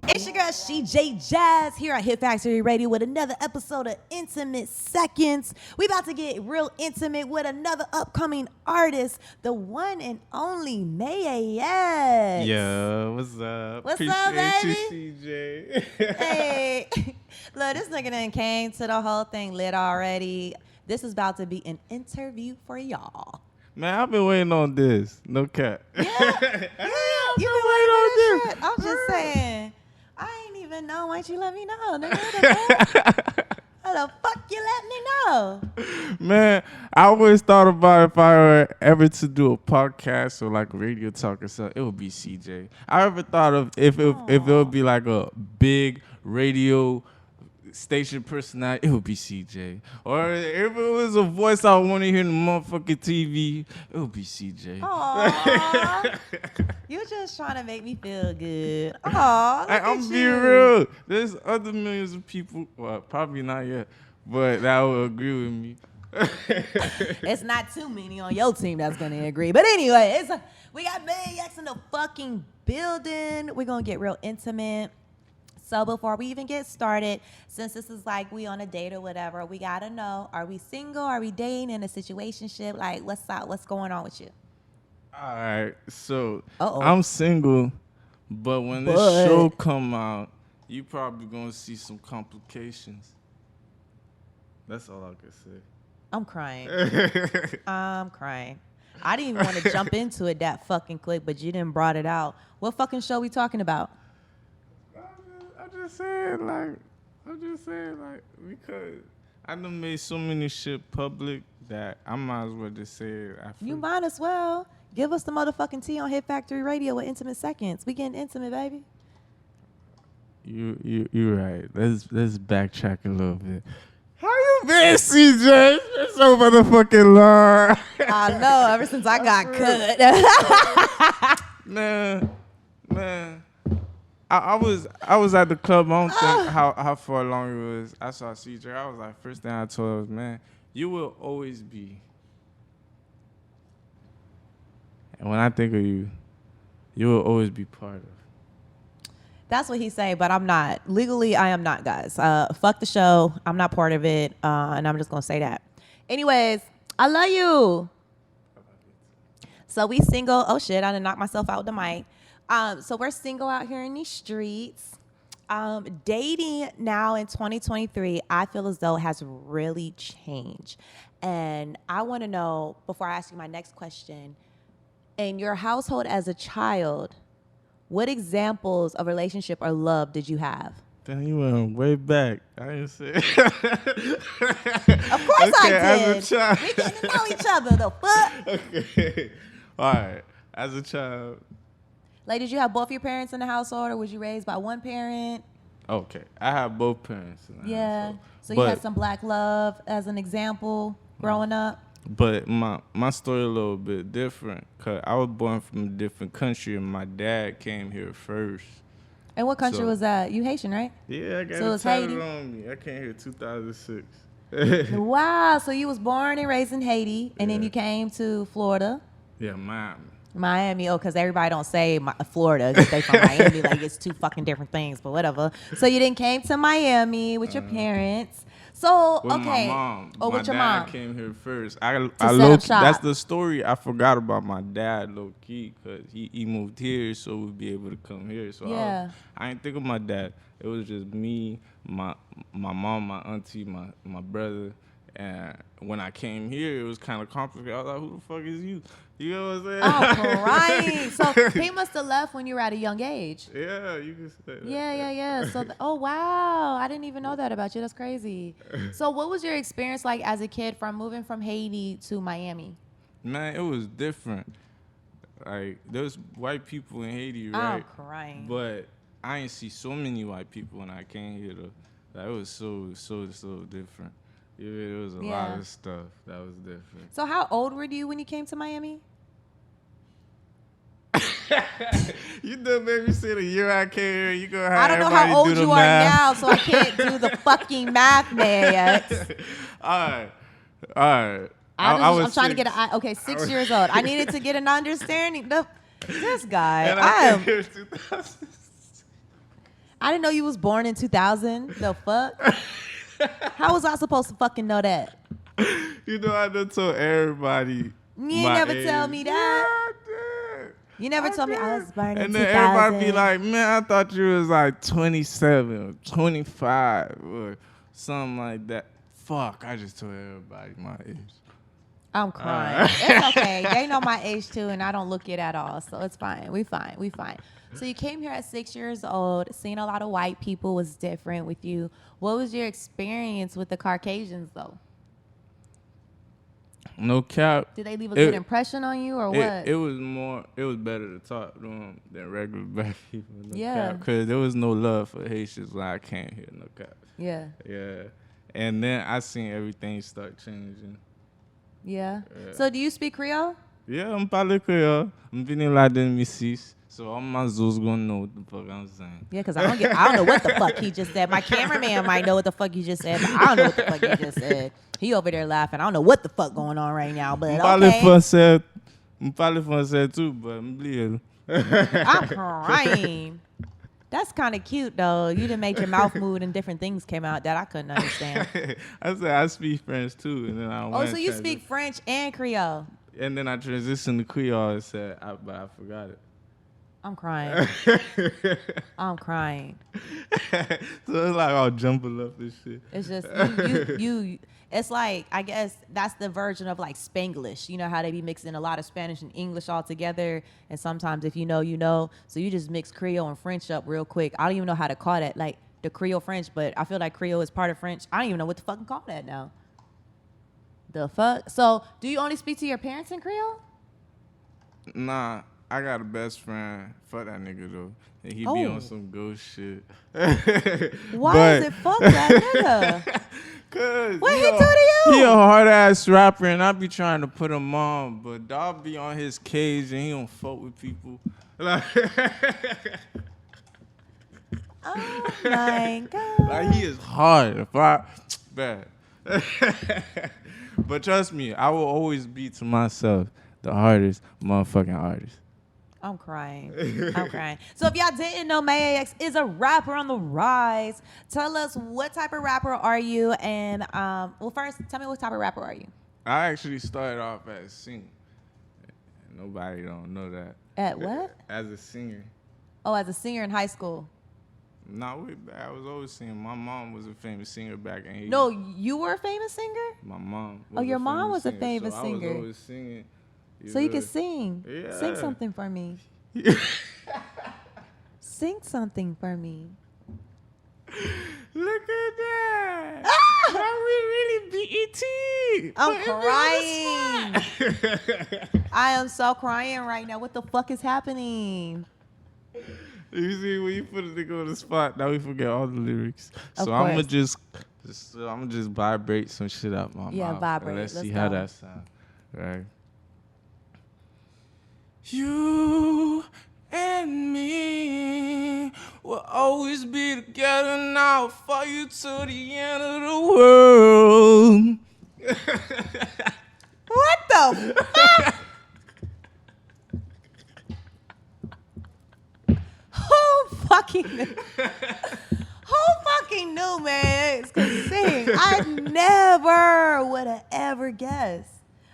It's your girl, CJ Jazz, here at Hit Factory Radio with another episode of Intimate Seconds. We about to get real intimate with another upcoming artist, the one and only Mayex. Yo, what's up? What's Appreciate up, baby? you, CJ. Hey, look, this nigga done came to the whole thing lit already. This is about to be an interview for y'all. Man, I've been waiting on this. No cap. Yeah, you been waiting on this shit. I'm just saying. I ain't even know. Why don't you let me know? Nigga, how the fuck you let me know? Man, I always thought about if I were ever to do a podcast or like radio talk or something, it would be CJ. I ever thought of if it would be like a big radio station personality, it would be CJ. Or if it was a voice I want to hear in the motherfucking TV, it would be CJ. Aww. You just trying to make me feel good. Aww, I'm being real. There's other millions of people, well, probably not yet, but that will agree with me. It's not too many on your team that's going to agree. But anyway, we got Mayex in the fucking building. We're going to get real intimate. So before we even get started, since this is like we on a date or whatever, we got to know, are we single? Are we dating in a situationship? Like, what's up? What's going on with you? All right, so I'm single, but when this show come out, you probably going to see some complications. That's all I can say. I'm crying. I'm crying. I didn't even want to jump into it that fucking quick, but you didn't brought it out. What fucking show we talking about? I'm just saying, like, because I done made so many shit public that I might as well just say it after. You might as well. Give us the motherfucking tea on Hit Factory Radio with Intimate Seconds. We getting intimate, baby. You're right. Let's backtrack a little bit. How you been, CJ? It's so motherfucking long. I know, ever since I got cut. Man. I was at the club. I don't think how far along it was. I saw CJ. I was like, first thing I told her was, man, you will always be. And when I think of you, you will always be part of. That's what he say, but I'm not. Legally, I am not, guys. Fuck the show. I'm not part of it, and I'm just going to say that. Anyways, I love you. So we single. Oh, shit, I done knocked myself out with the mic. So we're single out here in these streets. Dating now in 2023, I feel as though it has really changed. And I want to know, before I ask you my next question, in your household as a child, what examples of relationship or love did you have? Then you went way back. I didn't say. Of course I did. As a child. We getting to know each other, the fuck? Okay. All right. As a child. Like, did you have both your parents in the household, or was you raised by one parent? Okay. I have both parents in the household. So you had some black love as an example growing up? But my story a little bit different, because I was born from a different country, and my dad came here first. And what country was that? You Haitian, right? Yeah, I got So it it's tatted Haiti? on me. I came here 2006. Wow. So you was born and raised in Haiti, and then you came to Florida. Yeah, Miami, because everybody don't say Florida because they from Miami. Like, it's two fucking different things, but whatever. So you then came to Miami with your parents. So, with okay. my mom. With your dad mom. came here first. That's the story I forgot about my dad, low key, because he moved here so we'd be able to come here. So Yeah. I didn't think of my dad. It was just me, my mom, my auntie, my brother. And when I came here, it was kind of complicated. I was like, who the fuck is you? You know what I'm saying? Oh, crying. So he must have left when you were at a young age. Yeah, you can say that. Yeah. So, oh, wow. I didn't even know that about you. That's crazy. So what was your experience like as a kid from moving from Haiti to Miami? Man, it was different. Like, there's white people in Haiti, right? I'm crying. But I ain't see so many white people when I came here, though. Like, it was so different. Yeah, there was a lot of stuff that was different. So how old were you when you came to Miami? You done made me say the year I came here. You gonna have I don't know how old you are now, so I can't do the fucking math, Mayex. All right. I'm trying to get an 6 years old. I needed to get an understanding. This guy, And I came here in 2000. I didn't know you was born in 2000. The fuck? How was I supposed to fucking know that? You know, I done told everybody. You ain't my never age. tell me that. Yeah, I did. You never told me I was born in And 2000. then everybody be like, man, I thought you was like 27 or 25 or something like that. Fuck, I just told everybody my age. I'm crying. It's okay. They know my age too, and I don't look it at all, so it's fine. We fine. We fine. So you came here at 6 years old. Seeing a lot of white people was different with you. What was your experience with the Caucasians, though? No cap. Did they leave a good impression on you, or what? It was better to talk to them than regular black people. No Yeah. Because there was no love for Haitians when I came here. No cap. Yeah. Yeah. And then I seen everything start changing. Yeah. So do you speak Creole? Yeah, I'm parle Creole. I'm venu là 2006. So all my zoos gonna know what the fuck I'm saying. Yeah, because I don't know what the fuck he just said. My cameraman might know what the fuck he just said, but I don't know what the fuck he just said. He over there laughing. I don't know what the fuck going on right now, but okay. I'm parle français too, but I'm bleeding. I'm crying. That's kind of cute, though. You didn't make your mouth move and different things came out that I couldn't understand. I said I speak French too, and then I went. Oh, so you speak French and Creole? And then I transitioned to Creole and said, but I forgot it. I'm crying. I'm crying. So it's like all jumbled up and shit. It's just you. It's like, I guess that's the version of like Spanglish. You know how they be mixing a lot of Spanish and English all together, and sometimes if you know, you know. So you just mix Creole and French up real quick. I don't even know how to call that, like the Creole French, but I feel like Creole is part of French. I don't even know what to fucking call that now. The fuck? So do you only speak to your parents in Creole? Nah, I got a best friend. Fuck that nigga though. And he be on some ghost shit. Why is it fuck that nigga? Cause what he do to you? He a hard ass rapper and I be trying to put him on, but dog be on his cage and he don't fuck with people. Like, oh my god. Like he is hard. Bad. But trust me, I will always be to myself the hardest motherfucking artist. I'm crying. I'm crying. So if y'all didn't know, Mayex is a rapper on the rise. Tell us, what type of rapper are you? And well, first, tell me, what type of rapper are you? I actually started off as a singer. Nobody don't know that. At what? As a singer. Oh, as a singer in high school. Not way back. I was always singing. My mom was a famous singer back in Haiti. No, you were a famous singer? My mom. Oh, your mom was a famous so singer. I was always singing. So you can sing. Yeah. Sing something for me. Sing something for me. Look at that. Ah! Are we really BET? I'm crying. I am so crying right now. What the fuck is happening? You see, when you put a nigga on the spot, now we forget all the lyrics. Of so I'm course. gonna just vibrate some shit out my mouth. Yeah, vibrate. Let's see go. how that sounds. Right. You and me will always be together now. For you to the end of the world. What the fuck? Who fucking knew, man? Could sing. I never would have ever guessed.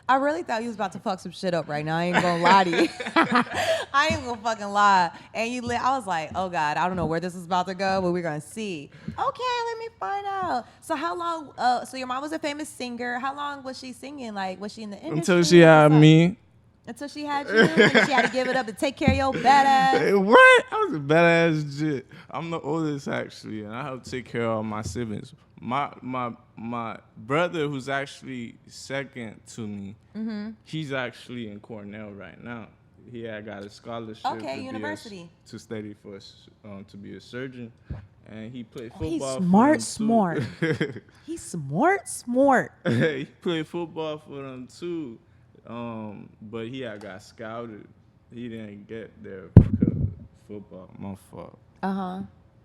I really thought you was about to fuck some shit up right now. I ain't gonna lie to you. I ain't gonna fucking lie. And I was like, oh God, I don't know where this is about to go, but we're gonna see. Okay, let me find out. So how long? So your mom was a famous singer. How long was she singing? Like, was she in the industry? Until she had me. Until she had you, and she had to give it up to take care of your badass. What? I was a badass jit. I'm the oldest actually, and I help take care of all my siblings. My brother, who's actually second to me, he's actually in Cornell right now. He had got a scholarship. Okay, university. To study for to be a surgeon, and he played football. He's smart. He's smart. He played football for them too. But he had got scouted. He didn't get there because of football. My fault.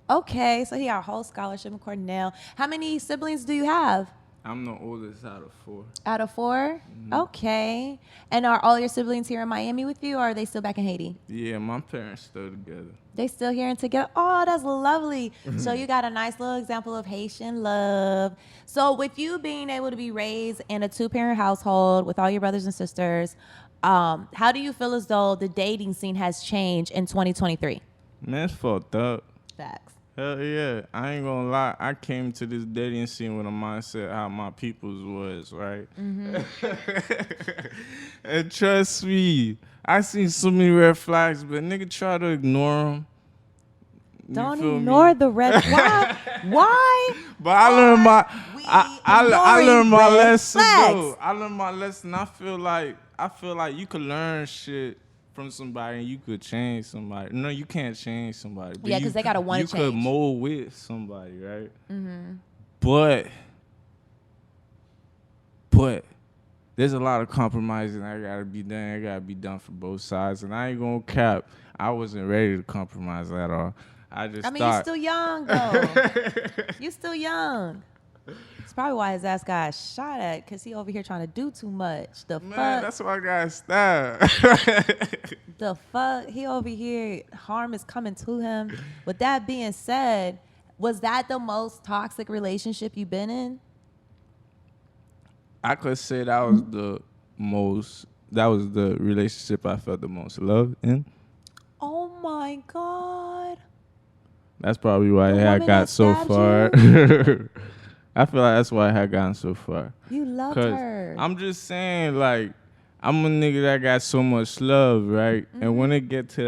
Okay, so he got a whole scholarship in Cornell. How many siblings do you have? I'm the oldest out of 4. Out of 4? Okay. And are all your siblings here in Miami with you, or are they still back in Haiti? Yeah, my parents still together. They still here and together. Oh, that's lovely. So you got a nice little example of Haitian love. So with you being able to be raised in a 2-parent household with all your brothers and sisters, how do you feel as though the dating scene has changed in 2023? Man, it's fucked up. Facts. Hell yeah. I ain't gonna lie. I came to this dating scene with a mindset how my people's was, right? And trust me, I seen so many red flags, but nigga try to ignore them. Don't ignore the red. Why? Why? But I learned my I learned my red lesson flags? though. I learned my lesson. I feel like you could learn shit from somebody and you could change somebody. No, you can't change somebody. But Yeah, 'cause they gotta wanna You could change. mold with somebody, right? But there's a lot of compromising that gotta be done. It gotta be done for both sides. And I ain't gonna cap. I wasn't ready to compromise at all. I mean, you're still young though. You're still young. It's probably why his ass got shot at, because he over here trying to do too much. Man, that's why I got stabbed. The fuck? He over here, harm is coming to him. With that being said, was that the most toxic relationship you've been in? I could say that was the relationship I felt the most love in. Oh my God. That's probably why The I had woman got that so stabbed far. I feel like that's why I had gotten so far. You loved 'Cause her. I'm just saying, like, I'm a nigga that got so much love, right? And when it get to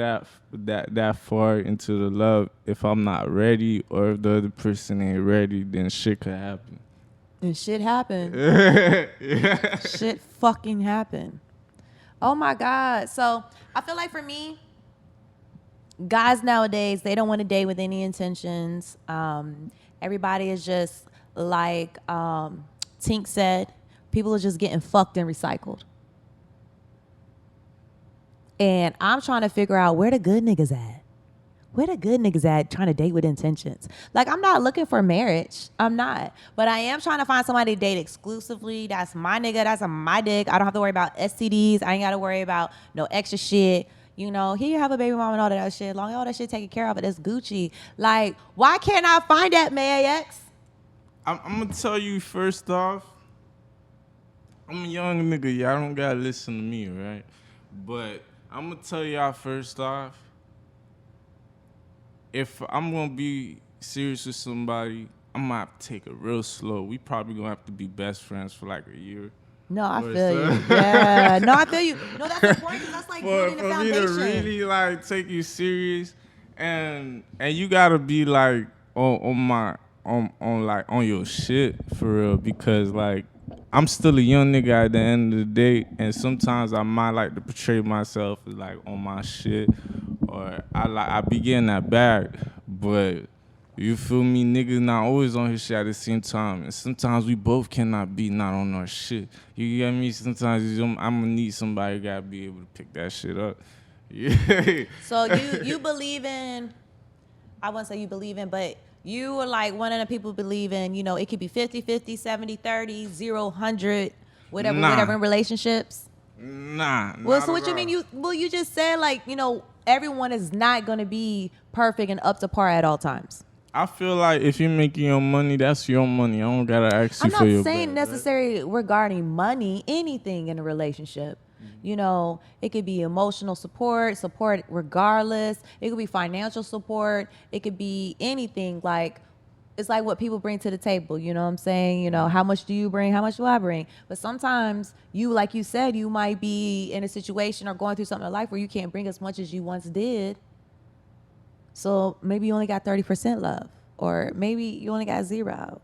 that far into the love, if I'm not ready or if the other person ain't ready, then shit could happen. And shit happened. Yeah. Shit fucking happened. Oh my God. So I feel like for me, guys nowadays, they don't want to date with any intentions. Everybody is just like Tink said, people are just getting fucked and recycled. And I'm trying to figure out where the good niggas at. Where the good niggas at trying to date with intentions? Like, I'm not looking for marriage. I'm not. But I am trying to find somebody to date exclusively. That's my nigga. That's my dick. I don't have to worry about STDs. I ain't got to worry about no extra shit. You know, here you have a baby mama and all that shit. Long as all that shit taken care of, it's Gucci. Like, why can't I find that, Mayex? I'm going to tell you first off, I'm a young nigga. Y'all don't got to listen to me, right? But I'm going to tell y'all first off, if I'm going to be serious with somebody, I'm going to have to take it real slow. We probably going to have to be best friends for like a year. No, I Or feel so. you. Yeah. No, I feel you. No, that's important because that's like building the For me to foundation. really like take you serious, and you gotta be like on your shit for real, because like I'm still a young nigga at the end of the day, and sometimes I might like to portray myself as like on my shit, or I be getting that back, but you feel me, niggas not always on his shit at the same time, and sometimes we both cannot be not on our shit. You get me? Sometimes I'm gonna need somebody gotta be able to pick that shit up. Yeah. So you believe in, I wouldn't say you believe in, but you are like one of the people believe in, you know, it could be 50-50, 70-30, 0-100, whatever in relationships. Nah. Well, not so what at you all. mean? You just said, like, you know, everyone is not going to be perfect and up to par at all times. I feel like if you're making your money, that's your money. I don't gotta ask you I'm for your not saying bag, necessarily regarding money, anything in a relationship. You know, it could be emotional support regardless. It could be financial support. It could be anything. Like, it's like what people bring to the table. You know what I'm saying? You know, how much do you bring? How much do I bring? But sometimes you, like you said, you might be in a situation or going through something in life where you can't bring as much as you once did. So maybe you only got 30% love, or maybe you only got 0.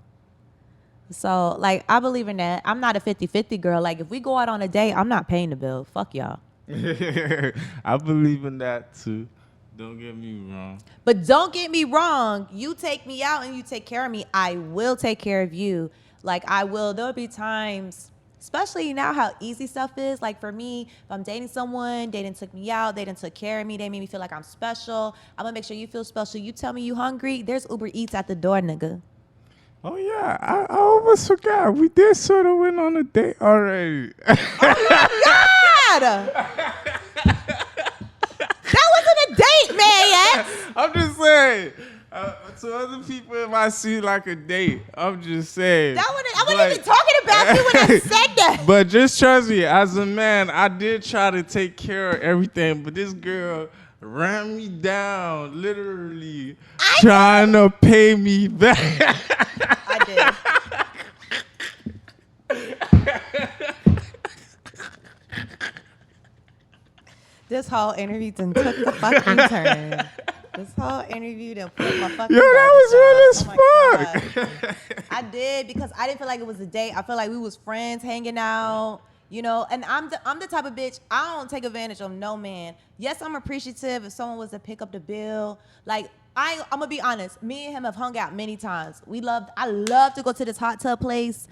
So, like, I believe in that. I'm not a 50-50 girl. Like, if we go out on a date, I'm not paying the bill. Fuck y'all. right? I believe in that too. Don't get me wrong. But don't get me wrong. You take me out and you take care of me, I will take care of you. Like, I will. There'll be times, especially now how easy stuff is. Like, for me, if I'm dating someone, they done took me out, they done took care of me, they made me feel like I'm special. I'm going to make sure you feel special. You tell me you hungry, there's Uber Eats at the door, nigga. Oh yeah, I almost forgot. We did sort of went on a date already. God! That wasn't a date, man. I'm just saying. To other people, it might seem like a date. I'm just saying. I wasn't even talking about you when I said that. But just trust me, as a man, I did try to take care of everything. But this girl ran me down, literally trying to pay me back. I did. This whole interview done took the fucking turn. This whole interview done put my fucking. Yo, that was real as fuck. I did because I didn't feel like it was a date. I felt like we was friends hanging out. You know, and I'm the type of bitch, I don't take advantage of no man. Yes, I'm appreciative if someone was to pick up the bill. Like, I'm gonna be honest, me and him have hung out many times. I love to go to this hot tub place.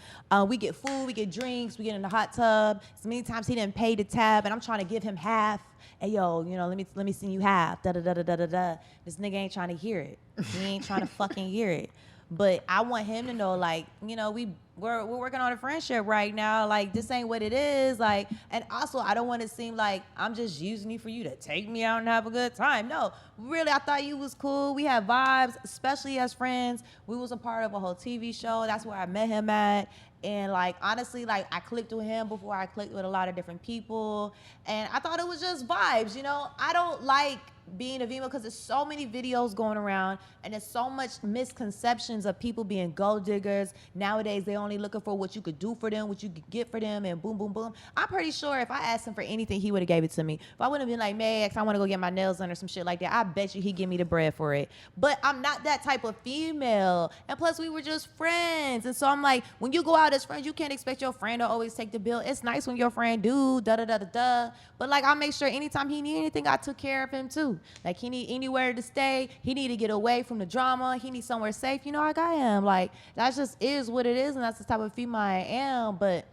We get food, we get drinks, we get in the hot tub. So many times he didn't pay the tab and I'm trying to give him half. Hey yo, you know, let me send you half. Da da da da da da da. This nigga ain't trying to hear it. He ain't trying to fucking hear it. But I want him to know, like, you know, we're working on a friendship right now. Like, this ain't what it is. Like, and also, I don't want to seem like I'm just using you for you to take me out and have a good time. No, really, I thought you was cool. We had vibes, especially as friends. We was a part of a whole TV show. That's where I met him at. And, like, honestly, like, I clicked with him before I clicked with a lot of different people. And I thought it was just vibes, you know? I don't like being a female because there's so many videos going around and there's so much misconceptions of people being gold diggers. Nowadays, they only looking for what you could do for them, what you could get for them, and boom, boom, boom. I'm pretty sure if I asked him for anything, he would have gave it to me. If I would have been like, Mayex, I want to go get my nails done or some shit like that, I bet you he'd give me the bread for it. But I'm not that type of female. And plus, we were just friends. And so I'm like, when you go out as friends, you can't expect your friend to always take the bill. It's nice when your friend do, da-da-da-da-da. But, like, I make sure anytime he need anything, I took care of him, too. Like, he need anywhere to stay. He need to get away from the drama. He needs somewhere safe. You know, I got him. Like, that just is what it is, and that's the type of female I am. But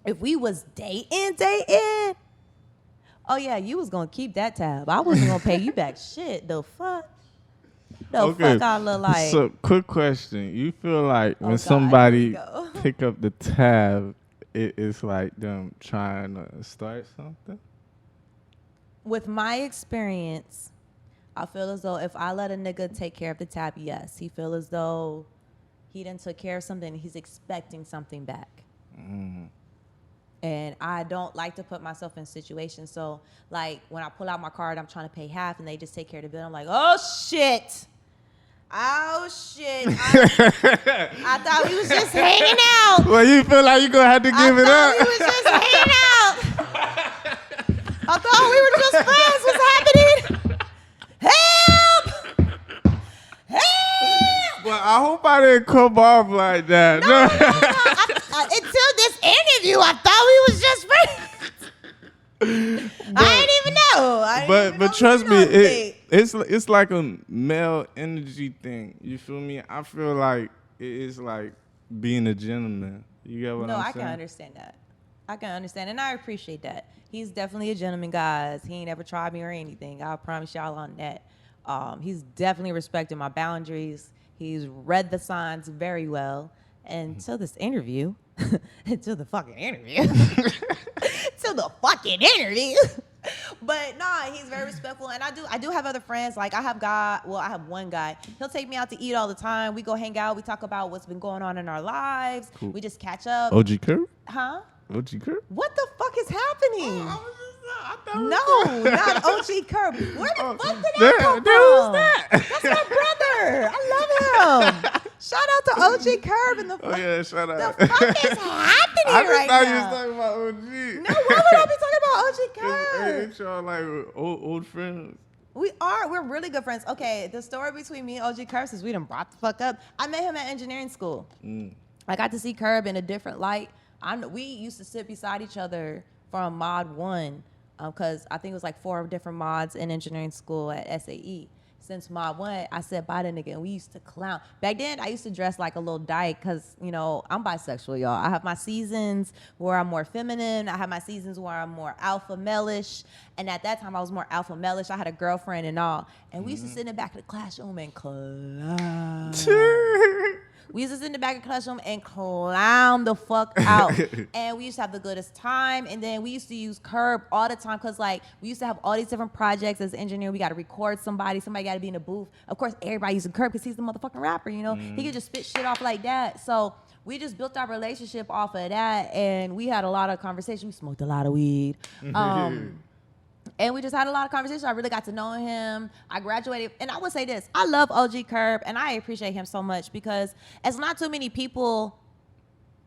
if we was dating, oh, yeah, you was going to keep that tab. I wasn't going to pay you back shit. The fuck? Fuck I look like? So, quick question. You feel like when somebody pick up the tab, it's like them trying to start something? With my experience, I feel as though if I let a nigga take care of the tab, yes. He feel as though he done took care of something, he's expecting something back. Mm. And I don't like to put myself in situations. So, like, when I pull out my card, I'm trying to pay half, and they just take care of the bill. I'm like, oh, shit. Oh, shit. I thought we was just hanging out. Well, you feel like you're going to have to give it up. I thought we was just hanging out. I thought we were just friends. What's happening? Help! Help! Well, I hope I didn't come off like that. No. Until this interview, I thought we was just friends. I didn't even know. But trust me, it's like a male energy thing. You feel me? I feel like it's like being a gentleman. You get what I'm saying? No, I can understand that. I can understand, and I appreciate that. He's definitely a gentleman, guys. He ain't ever tried me or anything. I'll promise y'all on that. He's definitely respected my boundaries. He's read the signs very well. And until this interview, until the fucking interview, But nah, he's very respectful, and I do have other friends. Like I have one guy. He'll take me out to eat all the time. We go hang out. We talk about what's been going on in our lives. Cool. We just catch up. OG Curb? Huh? OG Curb? What the fuck is happening? No, not OG Curb. Where the fuck did that come from? That? That's my brother. I love him. Shout out to OG Curb and the fuck. Oh yeah, shout out. The fuck is happening right now? I thought you was talking about OG. No, why would I be talking about OG Curb? Ain't y'all like old friends? We are. We're really good friends. Okay, the story between me and OG Curb, since we done brought the fuck up, I met him at engineering school. I got to see Curb in a different light. We used to sit beside each other from Mod 1 because I think it was like 4 different mods in engineering school at SAE. Since Mod 1, I said bye to nigga, and we used to clown. Back then, I used to dress like a little dyke because, you know, I'm bisexual, y'all. I have my seasons where I'm more feminine. I have my seasons where I'm more alpha male-ish. And at that time, I was more alpha male-ish. I had a girlfriend and all. And we used to sit in the back of the classroom and clown. We used to sit in the back of the classroom and clown the fuck out. And we used to have the goodest time. And then we used to use Curb all the time because, like, we used to have all these different projects as an engineer. We got to record somebody. Somebody got to be in the booth. Of course, everybody using Curb because he's the motherfucking rapper, you know? He could just spit shit off like that. So we just built our relationship off of that. And we had a lot of conversation. We smoked a lot of weed. And we just had a lot of conversation. I really got to know him. I graduated. And I would say this. I love OG Curb, and I appreciate him so much because it's not too many people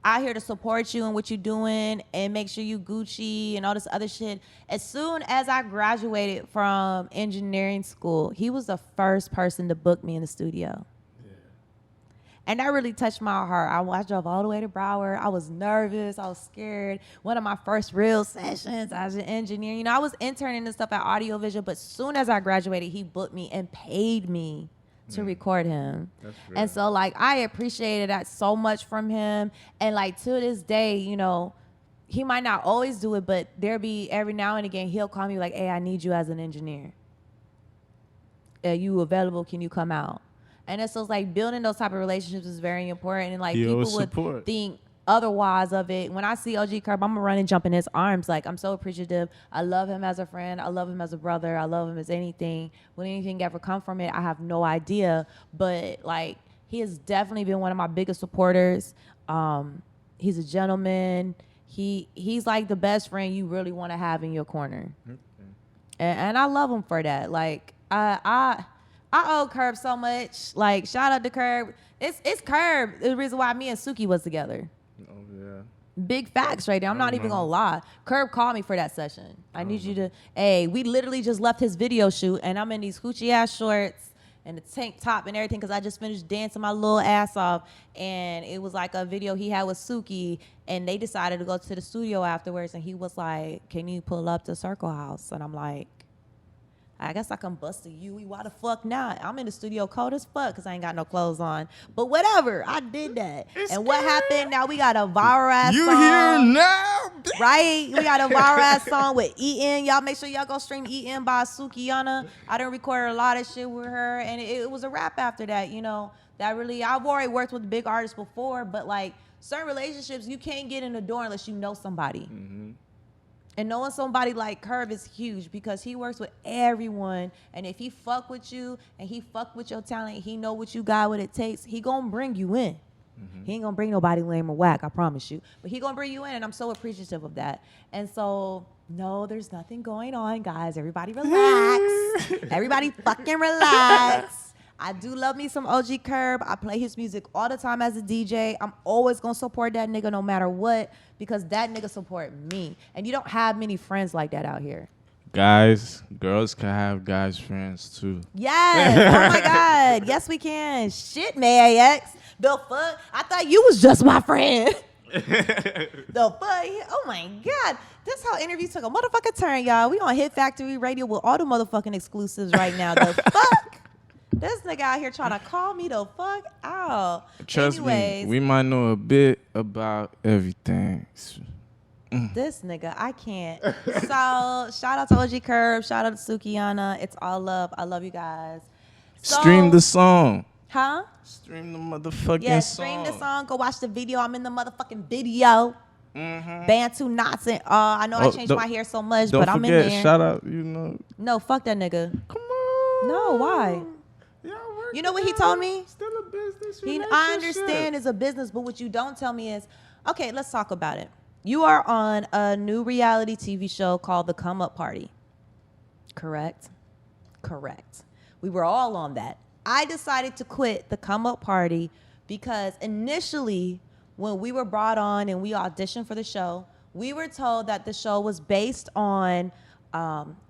out here to support you and what you're doing and make sure you Gucci and all this other shit. As soon as I graduated from engineering school, he was the first person to book me in the studio. And that really touched my heart. I drove all the way to Broward. I was nervous. I was scared. One of my first real sessions as an engineer. You know, I was interning and stuff at Audiovisual, but as soon as I graduated, he booked me and paid me to record him. And so, like, I appreciated that so much from him. And, like, to this day, you know, he might not always do it, but there be every now and again, he'll call me like, hey, I need you as an engineer. Are you available? Can you come out? And it's so like building those type of relationships is very important. And like people would think otherwise of it. When I see OG Curb, I'm gonna run and jump in his arms. Like, I'm so appreciative. I love him as a friend. I love him as a brother. I love him as anything. Will anything ever come from it? I have no idea. But like, he has definitely been one of my biggest supporters. He's a gentleman. He's like the best friend you really want to have in your corner. And I love him for that. Like, I owe Curb so much. Like, shout out to Curb. It's Curb, the reason why me and Suki was together. Oh, yeah. Big facts right there. I'm not even going to lie. Curb called me for that session. I need you to, hey, we literally just left his video shoot, and I'm in these hoochie-ass shorts and the tank top and everything because I just finished dancing my little ass off. And it was like a video he had with Suki, and they decided to go to the studio afterwards, and he was like, can you pull up to Circle House? And I'm like, I guess I can bust a Yui. Why the fuck not? I'm in the studio cold as fuck because I ain't got no clothes on. But whatever, I did that. And what happened? Now we got a viral ass song. You here now? Right? We got a viral ass song with E.N. Y'all make sure y'all go stream E.N. by Sukiyana. I done recorded a lot of shit with her. And it was a rap after that, you know. That really, I've already worked with big artists before. But like, certain relationships, you can't get in the door unless you know somebody. Mm-hmm. And knowing somebody like Curb is huge because he works with everyone. And if he fuck with you and he fuck with your talent, he know what you got, what it takes, he gonna bring you in. Mm-hmm. He ain't gonna bring nobody lame or whack, I promise you. But he gonna bring you in, and I'm so appreciative of that. And so, no, there's nothing going on, guys. Everybody relax. Everybody fucking relax. I do love me some OG Curb. I play his music all the time as a DJ. I'm always going to support that nigga no matter what because that nigga support me. And you don't have many friends like that out here. Guys, girls can have guys friends too. Yes. Oh, my God. Yes, we can. Shit, Mayex. The fuck? I thought you was just my friend. The fuck? Oh, my God. This how interviews took a motherfucking turn, y'all. We on Hit Factory Radio with all the motherfucking exclusives right now. The fuck? This nigga out here trying to call me the fuck out. Trust me, we might know a bit about everything. This nigga, I can't. So, shout out to OG Curb. Shout out to Sukiyana. It's all love. I love you guys. So, stream the song. Huh? Stream the motherfucking song. Yeah, stream the song. Go watch the video. I'm in the motherfucking video. Bantu knots and I know I changed my hair so much, but I'm in there. Shout out, you know. No, fuck that nigga. Come on. No, why? You know what he told me? Still a business I understand it's a business, but what you don't tell me is, okay, let's talk about it. You are on a new reality TV show called The Come Up Party. Correct? Correct. We were all on that. I decided to quit The Come Up Party because initially when we were brought on and we auditioned for the show, we were told that the show was based on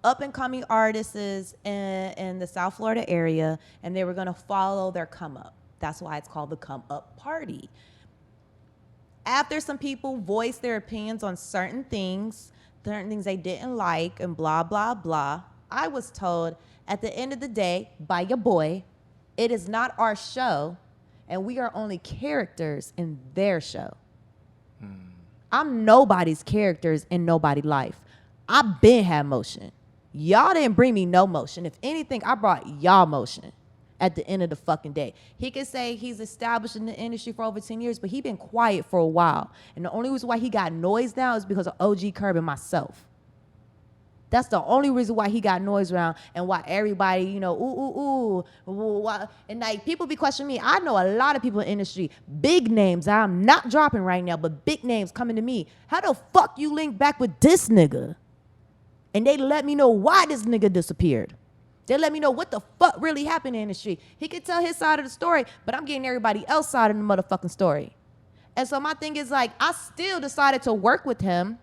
up-and-coming artists in the South Florida area, and they were going to follow their come-up. That's why it's called the Come-Up Party. After some people voiced their opinions on certain things they didn't like, and blah, blah, blah, I was told, at the end of the day, by your boy, it is not our show, and we are only characters in their show. I'm nobody's characters in nobody's life. I been had motion. Y'all didn't bring me no motion. If anything, I brought y'all motion. at the end of the fucking day. He could say he's established in the industry for over 10 years, but he been quiet for a while. And the only reason why he got noise now is because of OG Curb and myself. That's the only reason why he got noise around and why everybody, you know, why, and like people be questioning me. I know a lot of people in the industry, big names that I'm not dropping right now, but big names coming to me. How the fuck you link back with this nigga? And they let me know why this nigga disappeared. They let me know what the fuck really happened in the industry. He could tell his side of the story, but I'm getting everybody else's side of the motherfucking story. And so my thing is like, I still decided to work with him.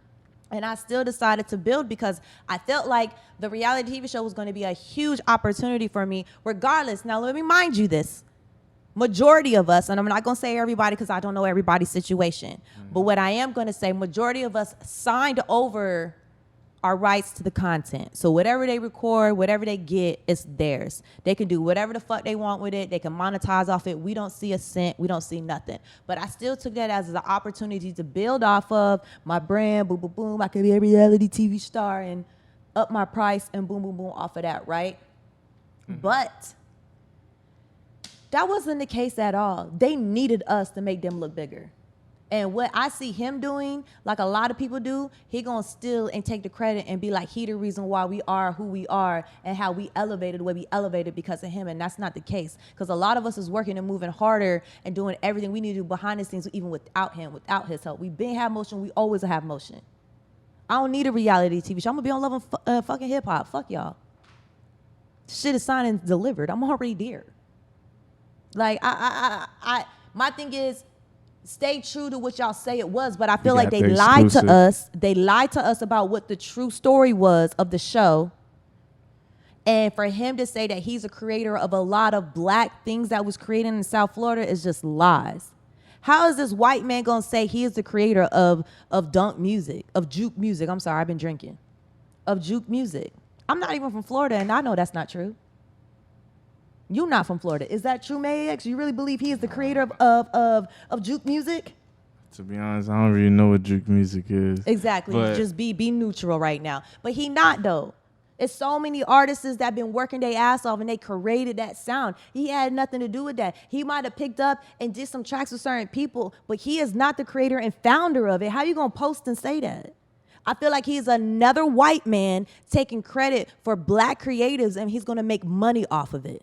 And I still decided to build because I felt like the reality TV show was going to be a huge opportunity for me regardless. Now, let me remind you this. Majority of us, and I'm not going to say everybody because I don't know everybody's situation, but what I am going to say, majority of us signed over our rights to the content. So whatever they record, whatever they get, it's theirs. They can do whatever the fuck they want with it. They can monetize off it. We don't see a cent. We don't see nothing. But I still took that as an opportunity to build off of my brand. Boom, boom, boom. I could be a reality TV star and up my price and boom, boom, boom off of that, right? Mm-hmm. But that wasn't the case at all. They needed us to make them look bigger. And what I see him doing, like a lot of people do, he gonna steal and take the credit and be like, he the reason why we are who we are and how we elevated the way we elevated because of him. And that's not the case. Because a lot of us is working and moving harder and doing everything we need to do behind the scenes, even without him, without his help. We've been have motion. We always have motion. I don't need a reality TV show. I'm gonna be on Love and fucking Hip Hop. Fuck y'all. Shit is signed and delivered. I'm already there. Like my thing is, stay true to what y'all say it was, but I feel like they lied to us. They lied to us about what the true story was of the show. And for him to say that he's a creator of a lot of black things that was created in South Florida is just lies. How is this white man gonna say he is the creator of dunk music, of juke music? I'm sorry, I've been drinking. Of juke music. I'm not even from Florida, and I know that's not true. You're not from Florida. Is that true, Mayex? You really believe he is the creator of juke music? To be honest, I don't really know what juke music is. Exactly. Just be neutral right now. But he not, though. It's so many artists that been working their ass off and they created that sound. He had nothing to do with that. He might have picked up and did some tracks with certain people, but he is not the creator and founder of it. How you going to post and say that? I feel like he's another white man taking credit for black creatives and he's going to make money off of it.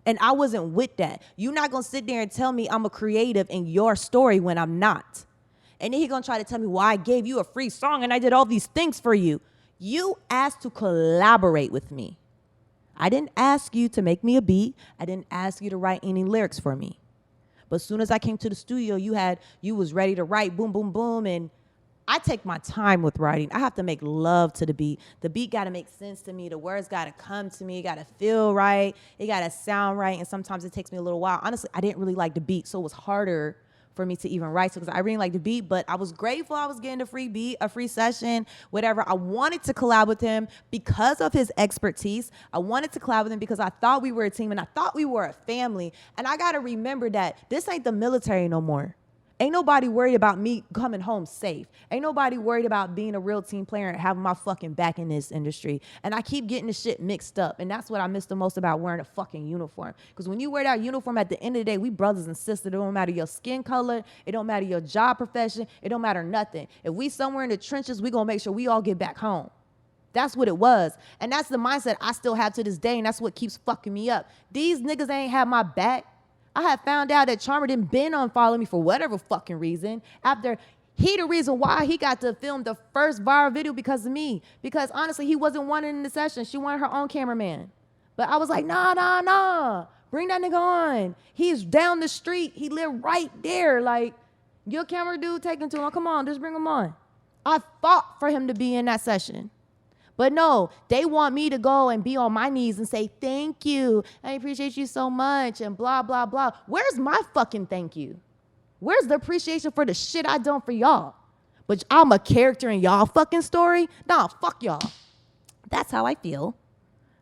And I wasn't with that. You're not going to sit there and tell me I'm a creative in your story when I'm not. And then he's going to try to tell me why I gave you a free song and I did all these things for you. You asked to collaborate with me. I didn't ask you to make me a beat. I didn't ask you to write any lyrics for me. But as soon as I came to the studio, you was ready to write boom, boom, boom. And I take my time with writing. I have to make love to the beat. The beat got to make sense to me. The words got to come to me. It got to feel right. It got to sound right. And sometimes it takes me a little while. Honestly, I didn't really like the beat, so it was harder for me to even write. So because I really like the beat, but I was grateful I was getting a free beat, a free session, whatever. I wanted to collab with him because of his expertise. I wanted to collab with him because I thought we were a team and I thought we were a family. And I got to remember that this ain't the military no more. Ain't nobody worried about me coming home safe. Ain't nobody worried about being a real team player and having my fucking back in this industry. And I keep getting the shit mixed up. And that's what I miss the most about wearing a fucking uniform. Because when you wear that uniform, at the end of the day, we brothers and sisters. It don't matter your skin color. It don't matter your job profession. It don't matter nothing. If we somewhere in the trenches, we gonna make sure we all get back home. That's what it was. And that's the mindset I still have to this day. And that's what keeps fucking me up. These niggas ain't have my back. I had found out that Charmer didn't been unfollow me for whatever fucking reason. After he the reason why he got to film the first viral video because of me. Because honestly, he wasn't wanted in the session. She wanted her own cameraman. But I was like, nah. Bring that nigga on. He's down the street. He lived right there. Like, your camera dude, take him to him. Come on, just bring him on. I fought for him to be in that session. But no, they want me to go and be on my knees and say, thank you. I appreciate you so much and blah, blah, blah. Where's my fucking thank you? Where's the appreciation for the shit I done for y'all? But I'm a character in y'all fucking story? Nah, fuck y'all. That's how I feel.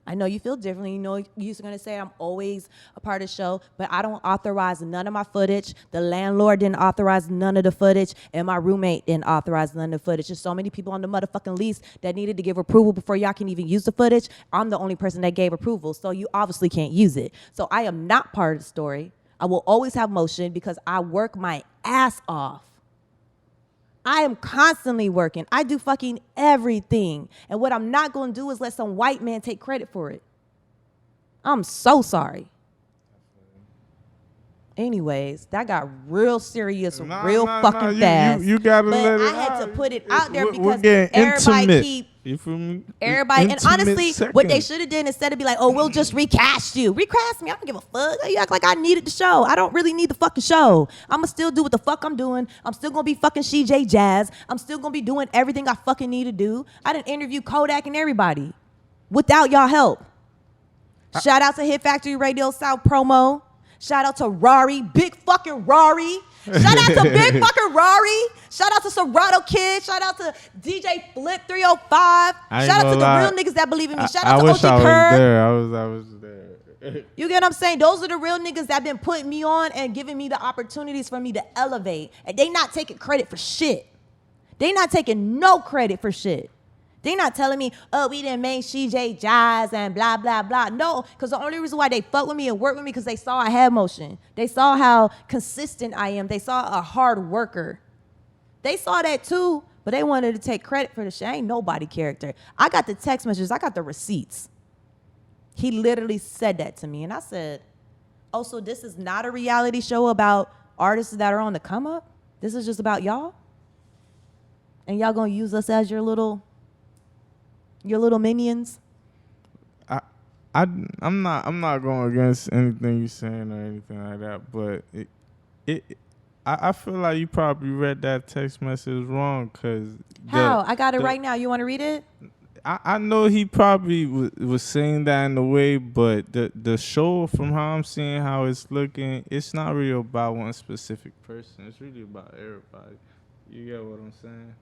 I know you feel differently. You know, you're going to say I'm always a part of the show, but I don't authorize none of my footage. The landlord didn't authorize none of the footage, and my roommate didn't authorize none of the footage. There's so many people on the motherfucking lease that needed to give approval before y'all can even use the footage. I'm the only person that gave approval, so you obviously can't use it. So I am not part of the story. I will always have motion because I work my ass off. I am constantly working. I do fucking everything. And what I'm not going to do is let some white man take credit for it. I'm so sorry. Anyways, that got real serious real fucking fast. You gotta but let it I had out. to put it out there We're because getting everybody intimate. keep... You feel me? Everybody, and Intimate honestly, second. what they should have done instead of be like, oh, we'll just recast you. Recast me. I don't give a fuck. You act like I needed the show. I don't really need the fucking show. I'm going to still do what the fuck I'm doing. I'm still going to be fucking CJ Jazz. I'm still going to be doing everything I fucking need to do. I didn't interview Kodak and everybody without y'all help. Shout out to Hit Factory Radio South promo. Shout out to Rari, big fucking Rari. Shout out to big fucking Rari. Shout out to Serato Kid. Shout out to DJ Flip 305. Shout out to the real niggas that believe in me. Shout out to OG Kerr. I was there. You get what I'm saying? Those are the real niggas that been putting me on and giving me the opportunities for me to elevate. And they not taking credit for shit. They not taking no credit for shit. They not telling me, oh, we didn't make CJ Jazz and blah, blah, blah. No, because the only reason why they fuck with me and work with me because they saw I had motion. They saw how consistent I am. They saw a hard worker. They saw that too, but they wanted to take credit for the shit. I ain't nobody character. I got the text messages. I got the receipts. He literally said that to me. And I said, oh, so this is not a reality show about artists that are on the come up? This is just about y'all? And y'all gonna use us as your little minions? I'm not going against anything you're saying or anything like that, but I feel like you probably read that text message wrong because how? I got it right now. You want to read it? I know he probably was saying that in a way, but the show, from how I'm seeing how it's looking, it's not really about one specific person. It's really about everybody. You get what I'm saying?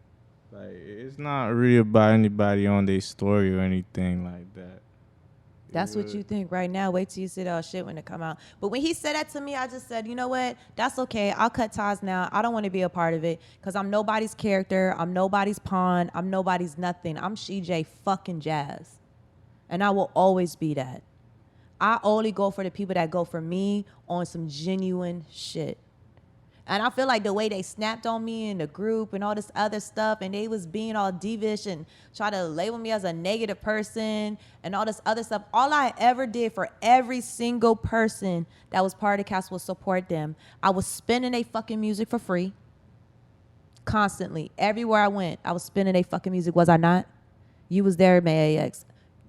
Like, it's not really about anybody on their story or anything like that. That's what you think right now. Wait till you see that shit when it come out. But when he said that to me, I just said, you know what? That's okay. I'll cut ties now. I don't want to be a part of it because I'm nobody's character. I'm nobody's pawn. I'm nobody's nothing. I'm CJ fucking Jazz. And I will always be that. I only go for the people that go for me on some genuine shit. And I feel like the way they snapped on me in the group and all this other stuff, and they was being all devish and try to label me as a negative person and all this other stuff. All I ever did for every single person that was part of the cast was support them. I was spinning their fucking music for free. Constantly. Everywhere I went, I was spinning their fucking music. Was I not? You was there, Mayex.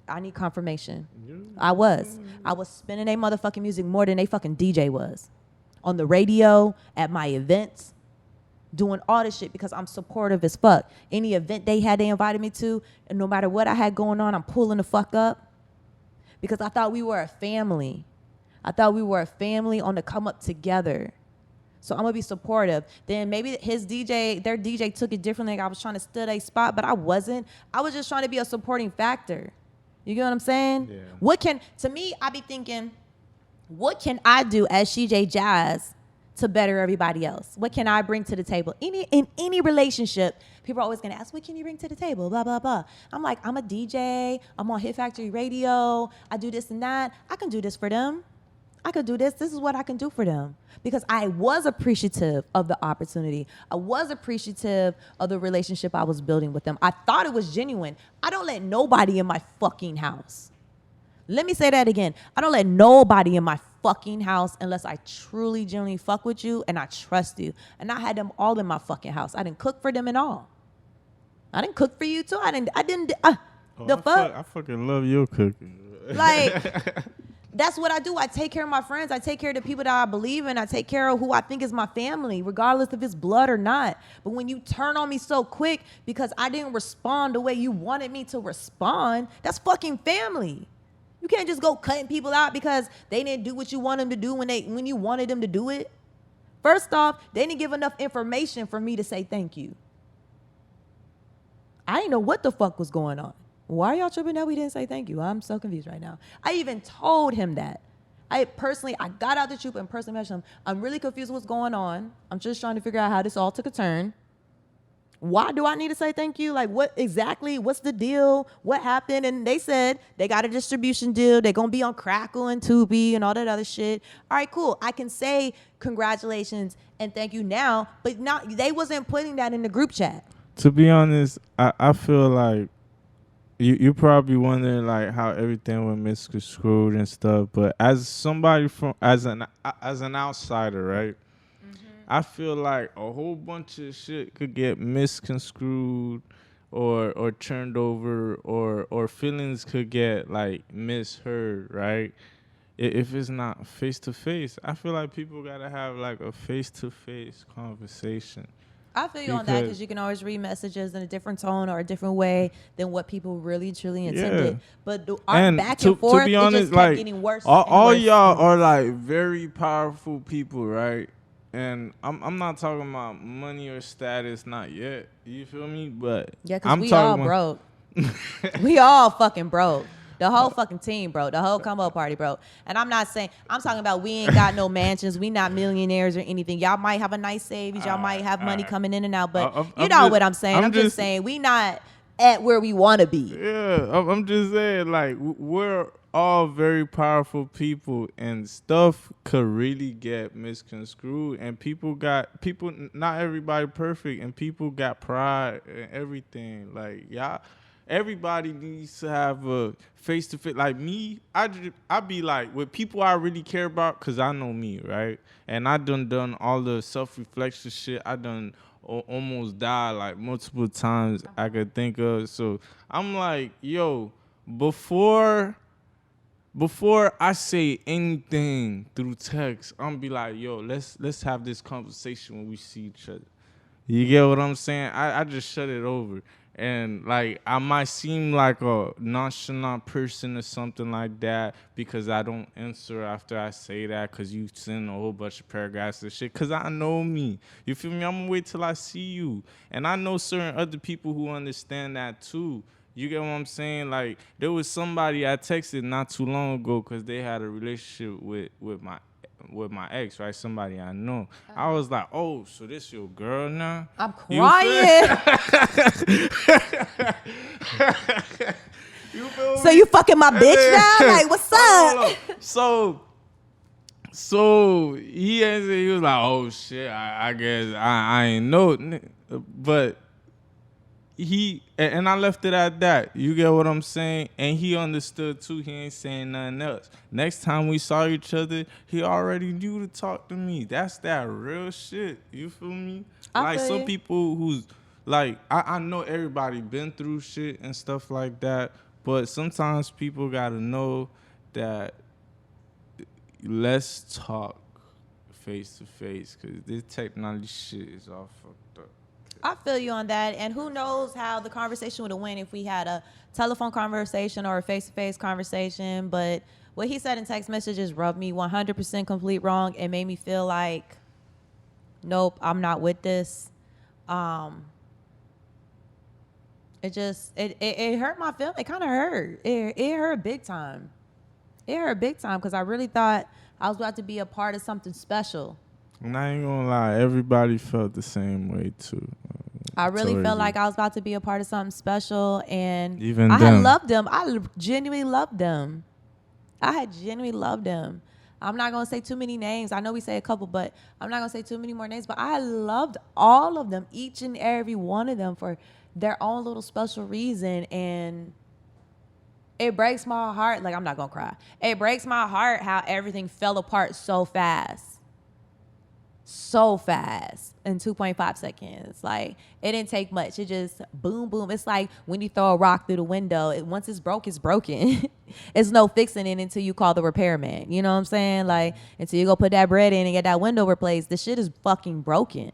I need confirmation. I was. I was spinning their motherfucking music more than they fucking DJ was. On the radio, at my events, doing all this shit because I'm supportive as fuck. Any event they invited me to, and no matter what I had going on, I'm pulling the fuck up because I thought we were a family. I thought we were a family on the come up together. So I'm gonna be supportive. Then maybe their DJ took it differently. Like I was trying to stood a spot, but I wasn't. I was just trying to be a supporting factor. You get what I'm saying? Yeah. To me, I be thinking, what can I do as CJ Jazz to better everybody else? What can I bring to the table? In any relationship, people are always going to ask, what can you bring to the table? Blah, blah, blah. I'm like, I'm a DJ. I'm on Hit Factory Radio. I do this and that. I can do this for them. I could do this. This is what I can do for them. Because I was appreciative of the opportunity. I was appreciative of the relationship I was building with them. I thought it was genuine. I don't let nobody in my fucking house. Let me say that again. I don't let nobody in my fucking house unless I truly, genuinely fuck with you and I trust you. And I had them all in my fucking house. I didn't cook for them at all. I didn't cook for you too. I fucking love your cooking. Like, that's what I do. I take care of my friends. I take care of the people that I believe in. I take care of who I think is my family, regardless if it's blood or not. But when you turn on me so quick because I didn't respond the way you wanted me to respond, that's fucking family. You can't just go cutting people out because they didn't do what you want them to do when you wanted them to do it. First off, they didn't give enough information for me to say thank you. I didn't know what the fuck was going on. Why are y'all tripping that we didn't say thank you? I'm so confused right now. I even told him that. I got out the troop and personally messaged him. I'm really confused what's going on. I'm just trying to figure out how this all took a turn. Why do I need to say thank you? Like, what exactly? What's the deal? What happened? And they said they got a distribution deal. They're going to be on Crackle and Tubi and all that other shit. All right, cool. I can say congratulations and thank you now, but they wasn't putting that in the group chat. To be honest, I feel like you probably wondering like how everything went misconstrued and stuff, but as somebody as an outsider, right? I feel like a whole bunch of shit could get misconstrued or turned over or feelings could get like misheard, right? If it's not face to face, I feel like people gotta have like a face to face conversation. I feel you on that because you can always read messages in a different tone or a different way than what people really truly intended. Yeah. But our back and forth, to be honest, it just kept getting worse. All y'all are like very powerful people, right? And I'm not talking about money or status, not yet. You feel me? But yeah, because we all broke. We all fucking broke. The whole fucking team broke. The whole combo party broke. And I'm talking about we ain't got no mansions. We not millionaires or anything. Y'all might have a nice savings. Y'all might have money coming in and out. But what I'm saying. I'm just saying we not at where we want to be. Yeah, I'm just saying like we're all very powerful people and stuff could really get misconstrued and people not everybody perfect and people got pride and everything like y'all. Everybody needs to have a face-to-face. Like me, I be like, with people I really care about, because I know me, right? And I done all the self-reflection shit. I done almost died, like, multiple times I could think of. So I'm like, yo, before I say anything through text, I'm be like, yo, let's have this conversation when we see each other. You get what I'm saying? I just shut it over. And, like, I might seem like a nonchalant person or something like that because I don't answer after I say that because you send a whole bunch of paragraphs and shit because I know me. You feel me? I'm going to wait till I see you. And I know certain other people who understand that, too. You get what I'm saying? Like, there was somebody I texted not too long ago because they had a relationship with my ex, right? Somebody I know. I was like, oh, so this your girl now? I'm crying. You feel me? So you fucking my bitch now? Like, what's up? So he answered, he was like, oh shit, I guess I ain't know. But and I left it at that. You get what I'm saying? And he understood too. He ain't saying nothing else. Next time we saw each other, he already knew to talk to me. That's that real shit. You feel me? Like some people who's like, I know everybody been through shit and stuff like that, but sometimes people gotta know that let's talk face to face because this technology shit is all fucked up. I feel you on that. And who knows how the conversation would have went if we had a telephone conversation or a face-to-face conversation. But what he said in text messages rubbed me 100% complete wrong. It made me feel like, nope, I'm not with this. It hurt my feelings. It kind of hurt. It hurt big time. It hurt big time because I really thought I was about to be a part of something special. And I ain't gonna lie, everybody felt the same way too. I really felt like I was about to be a part of something special, and even I had loved them. I genuinely loved them. I'm not gonna say too many names. I know we say a couple, but I'm not gonna say too many more names. But I loved all of them, each and every one of them, for their own little special reason, and it breaks my heart. Like, I'm not gonna cry. It breaks my heart how everything fell apart so fast in 2.5 seconds. Like, it didn't take much. It just boom, boom. It's like when you throw a rock through the window. Once it's broke, it's broken. It's no fixing it until you call the repairman. You know what I'm saying? Like, until you go put that bread in and get that window replaced, the shit is fucking broken.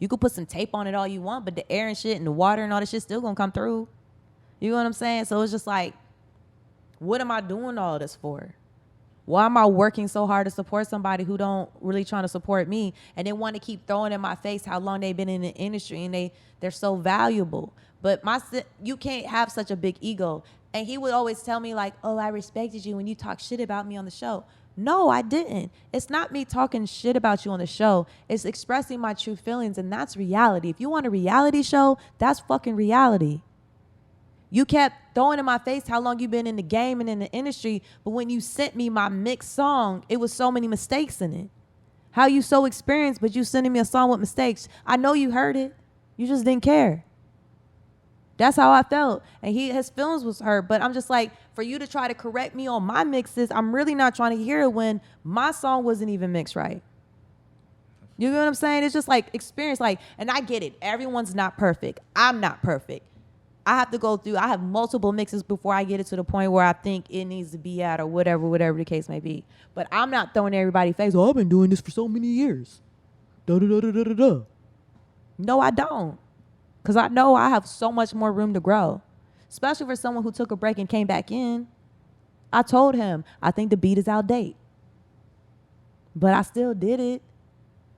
You could put some tape on it all you want, but the air and shit and the water and all that shit still gonna come through. You know what I'm saying? So it's just like, what am I doing all this for? Why am I working so hard to support somebody who don't really trying to support me and then want to keep throwing in my face how long they've been in the industry and they're so valuable? But you can't have such a big ego. And he would always tell me like, oh, I respected you when you talk shit about me on the show. No, I didn't. It's not me talking shit about you on the show. It's expressing my true feelings, and that's reality. If you want a reality show, that's fucking reality. You kept throwing in my face how long you've been in the game and in the industry, but when you sent me my mixed song, it was so many mistakes in it. How you so experienced, but you sending me a song with mistakes. I know you heard it. You just didn't care. That's how I felt. And his feelings was hurt. But I'm just like, for you to try to correct me on my mixes, I'm really not trying to hear it when my song wasn't even mixed right. You know what I'm saying? It's just like experience. Like, and I get it. Everyone's not perfect. I'm not perfect. I have to go through, I have multiple mixes before I get it to the point where I think it needs to be at or whatever the case may be. But I'm not throwing everybody's face, oh, I've been doing this for so many years. Da-da-da-da-da-da. No, I don't. Because I know I have so much more room to grow. Especially for someone who took a break and came back in. I told him, I think the beat is outdated. But I still did it.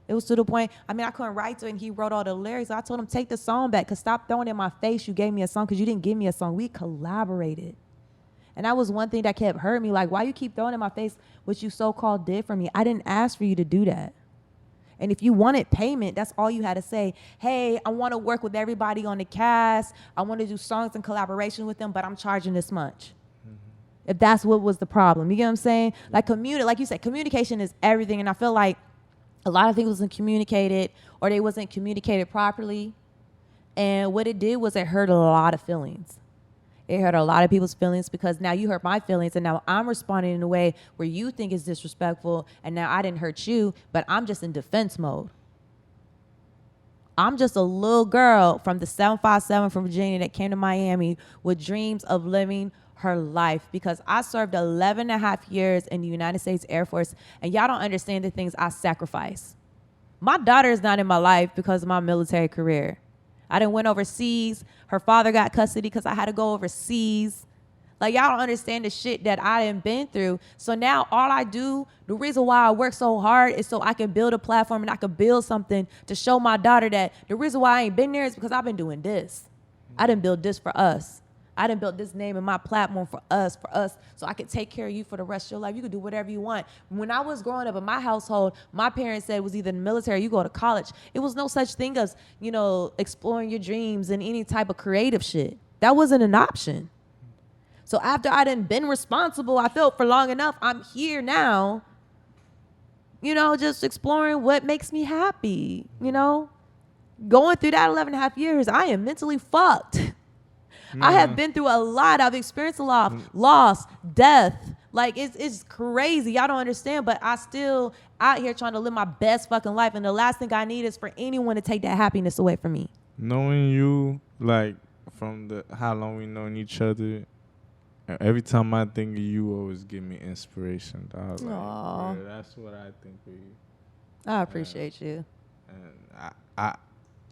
It was to the point, I couldn't write to it, and he wrote all the lyrics. I told him, take the song back, because stop throwing it in my face. You gave me a song, because you didn't give me a song. We collaborated. And that was one thing that kept hurting me. Like, why you keep throwing in my face what you so-called did for me? I didn't ask for you to do that. And if you wanted payment, that's all you had to say. Hey, I want to work with everybody on the cast. I want to do songs in collaboration with them, but I'm charging this much. If that's what was the problem. You get what I'm saying? Like, like you said, communication is everything. And I feel like a lot of things wasn't communicated, or they wasn't communicated properly. And what it did was it hurt a lot of feelings. It hurt a lot of people's feelings, because now you hurt my feelings, and now I'm responding in a way where you think is disrespectful, and now I didn't hurt you, but I'm just in defense mode. I'm just a little girl from the 757 from Virginia that came to Miami with dreams of living her life, because I served 11 and a half years in the United States Air Force, and y'all don't understand the things I sacrificed. My daughter is not in my life because of my military career. I done went overseas. Her father got custody because I had to go overseas. Like, y'all don't understand the shit that I done been through. So now all I do, the reason why I work so hard is so I can build a platform and I can build something to show my daughter that the reason why I ain't been there is because I've been doing this. I done built this for us. I done built this name and my platform for us, so I could take care of you for the rest of your life. You could do whatever you want. When I was growing up in my household, my parents said it was either in the military or you go to college. It was no such thing as, exploring your dreams and any type of creative shit. That wasn't an option. So after I done been responsible, I felt for long enough, I'm here now, just exploring what makes me happy, Going through that 11 and a half years, I am mentally fucked. I have been through a lot. I've experienced a lot, loss, death. Like, it's crazy. Y'all don't understand, but I still out here trying to live my best fucking life. And the last thing I need is for anyone to take that happiness away from me. Knowing you, like, from how long we known each other, every time I think of you, always give me inspiration, dog. Like, that's what I think of you. I appreciate you. And I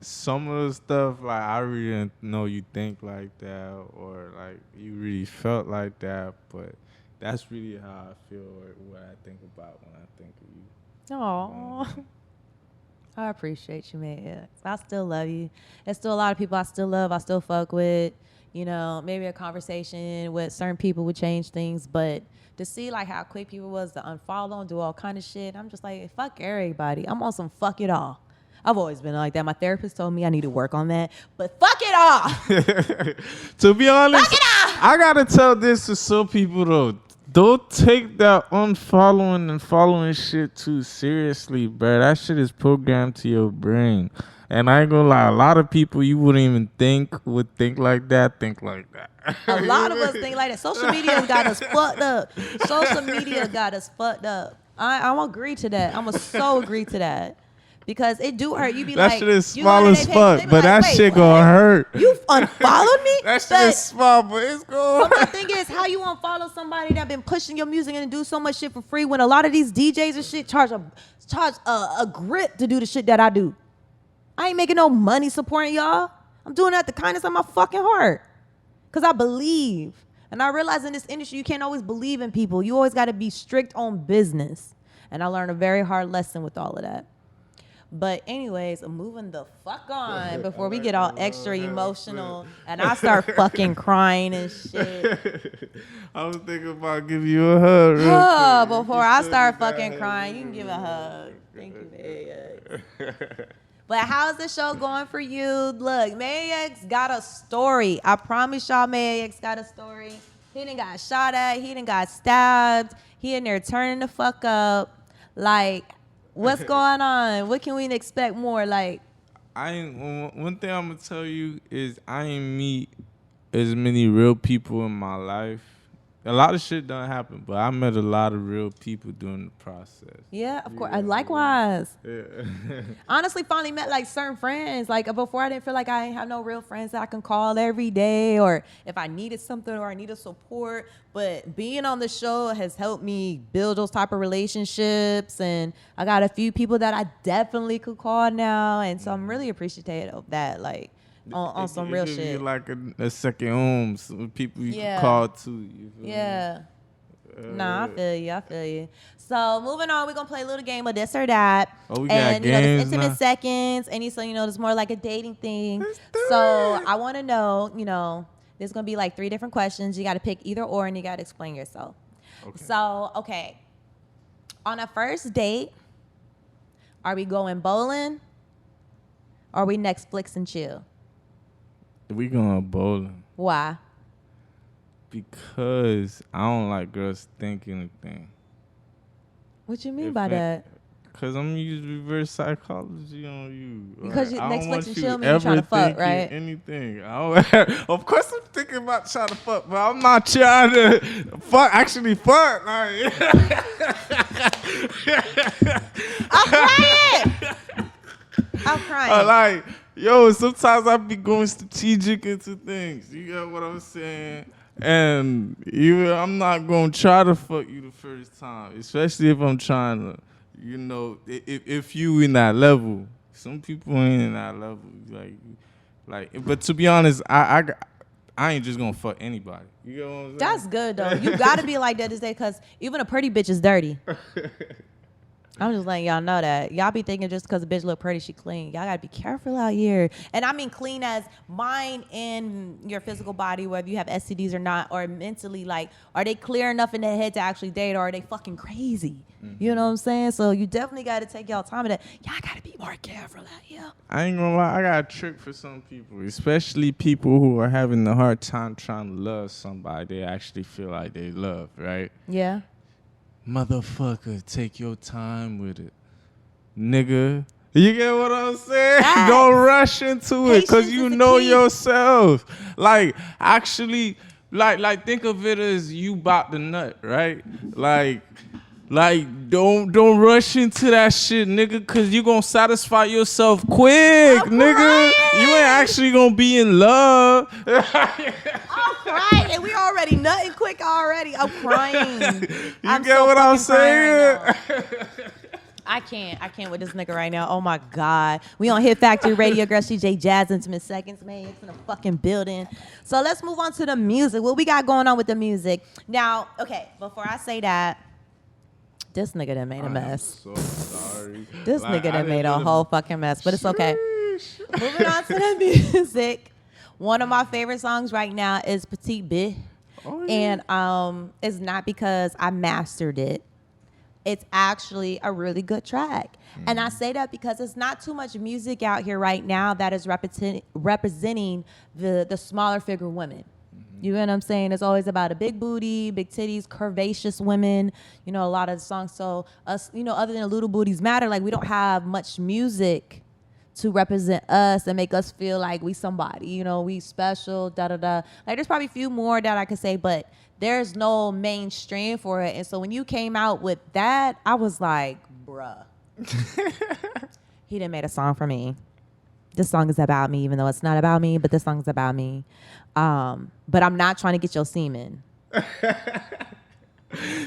some of the stuff, like, I really didn't know you think like that, or like you really felt like that, but that's really how I feel, or what I think about when I think of you. I appreciate you, man. I still love you. There's still a lot of people I still love, I still fuck with. Maybe a conversation with certain people would change things, but to see like how quick people was to unfollow and do all kind of shit, I'm just like, fuck everybody. I'm on some fuck it all. I've always been like that. My therapist told me I need to work on that. But fuck it all. To be honest, fuck it all. I gotta tell this to some people though. Don't take that unfollowing and following shit too seriously, bro. That shit is programmed to your brain. And I ain't gonna lie, a lot of people you wouldn't even think would think like that. A lot of us think like that. Social media has got us fucked up. Social media got us fucked up. I'm agree to that. I'm so agree to that. Because it do hurt. You be that like, shit is small as fuck, but like, that shit gonna hurt. You unfollowed me? That shit is small, but it's gonna hurt. But my thing is, how you unfollow somebody that been pushing your music and do so much shit for free when a lot of these DJs and shit charge a grip to do the shit that I do? I ain't making no money supporting y'all. I'm doing that the kindness of my fucking heart. Because I believe. And I realize in this industry, you can't always believe in people. You always got to be strict on business. And I learned a very hard lesson with all of that. But anyways, I'm moving the fuck on before we get all extra emotional and I start fucking crying and shit. I was thinking about giving you a hug. Before I start fucking crying, you can give a hug. Thank you, Mayex. But how's the show going for you? Look, Mayex got a story. I promise y'all Mayex got a story. He done got shot at. He done got stabbed. He in there turning the fuck up. Like, what's going on? What can we expect more? Like, one thing I'm gonna tell you is I ain't meet as many real people in my life. A lot of shit done happen, but I met a lot of real people during the process. Yeah, of course. Likewise. Yeah. Honestly, finally met like certain friends. Like before, I didn't feel like I have no real friends that I can call every day, or if I needed something or I needed support. But being on the show has helped me build those type of relationships, and I got a few people that I definitely could call now, and so I'm really appreciative of that. Like. On some real shit. You like a second home, some people you can call to. You feel me? Nah, I feel you. So moving on, we're gonna play a little game of this or that. Oh, we and got games this intimate now? seconds, and so there's more like a dating thing. So I want to know, there's gonna be like 3 different questions. You got to pick either or, and you got to explain yourself. Okay. So okay, on a first date, are we going bowling? Or are we Netflix and chill? We going bowling Why? because I don't like girls thinking anything. What you mean by that? Because I'm using reverse psychology on you. Because I don't Netflix want and you chill mean you ever trying to fuck, thinking right? anything. Of course I'm thinking about trying to fuck, but I'm not trying to actually fuck. Like. I'm crying. I'm crying. Like, yo, sometimes I be going strategic into things. You get what I'm saying? And I'm not going to try to fuck you the first time, especially if I'm trying to, if you in that level. Some people ain't in that level. But to be honest, I ain't just going to fuck anybody. You get what I'm saying? That's good, though. You got to be like that this day, because even a pretty bitch is dirty. I'm just letting y'all know that. Y'all be thinking just because a bitch look pretty, she clean. Y'all got to be careful out here. And I mean clean as mind and your physical body, whether you have STDs or not, or mentally, like, are they clear enough in their head to actually date, or are they fucking crazy? Mm-hmm. You know what I'm saying? So you definitely got to take y'all time with that. Y'all got to be more careful out here. I ain't gonna lie, I got a trick for some people, especially people who are having a hard time trying to love somebody they actually feel like they love, right? Yeah. Motherfucker, take your time with it. Nigga. You get what I'm saying? Yes. Don't rush into it, because Patience you is the know key. yourself. Like, actually, like think of it as you bout the nut, right? Like, don't rush into that shit, nigga, because you going to satisfy yourself quick, I'm nigga. crying. You ain't actually going to be in love. I'm crying, and we already nutting quick already. I'm crying. You get what I'm saying? I can't with this nigga right now. Oh my God. We on Hit Factory Radio, girl. CJ Jazz, Intimate Seconds, man. It's in the fucking building. So let's move on to the music. What we got going on with the music? Now, okay, before I say that, this nigga done made a mess. I'm so sorry. This nigga done made a whole fucking mess, but it's okay. Sheesh. Moving on to the music. One of my favorite songs right now is Petite Bit. Oh, yeah. And it's not because I mastered it. It's actually a really good track. Mm-hmm. And I say that because it's not too much music out here right now that is representing the smaller figure women. You know what I'm saying? It's always about a big booty, big titties, curvaceous women. A lot of the songs. So us, other than Little Booties Matter, like we don't have much music to represent us and make us feel like we somebody. We special, da-da-da. Like there's probably a few more that I could say, but there's no mainstream for it. And so when you came out with that, I was like, bruh. He done made a song for me. This song is about me, even though it's not about me, but this song's about me. But I'm not trying to get your semen.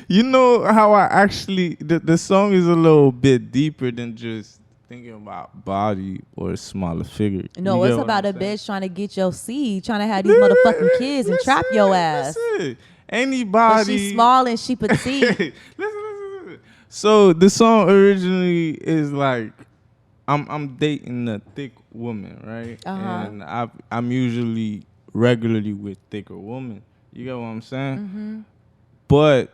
You know how I actually, the song is a little bit deeper than just thinking about body or a smaller figure. No, You it's get what about I'm a saying? bitch trying to get your seed, trying to have these motherfucking kids and trap your ass. Listen. But Anybody. she's small and she petite. listen. So the song originally is like, I'm dating a thick woman, right? And I'm usually regularly with thicker women. You get what I'm saying? But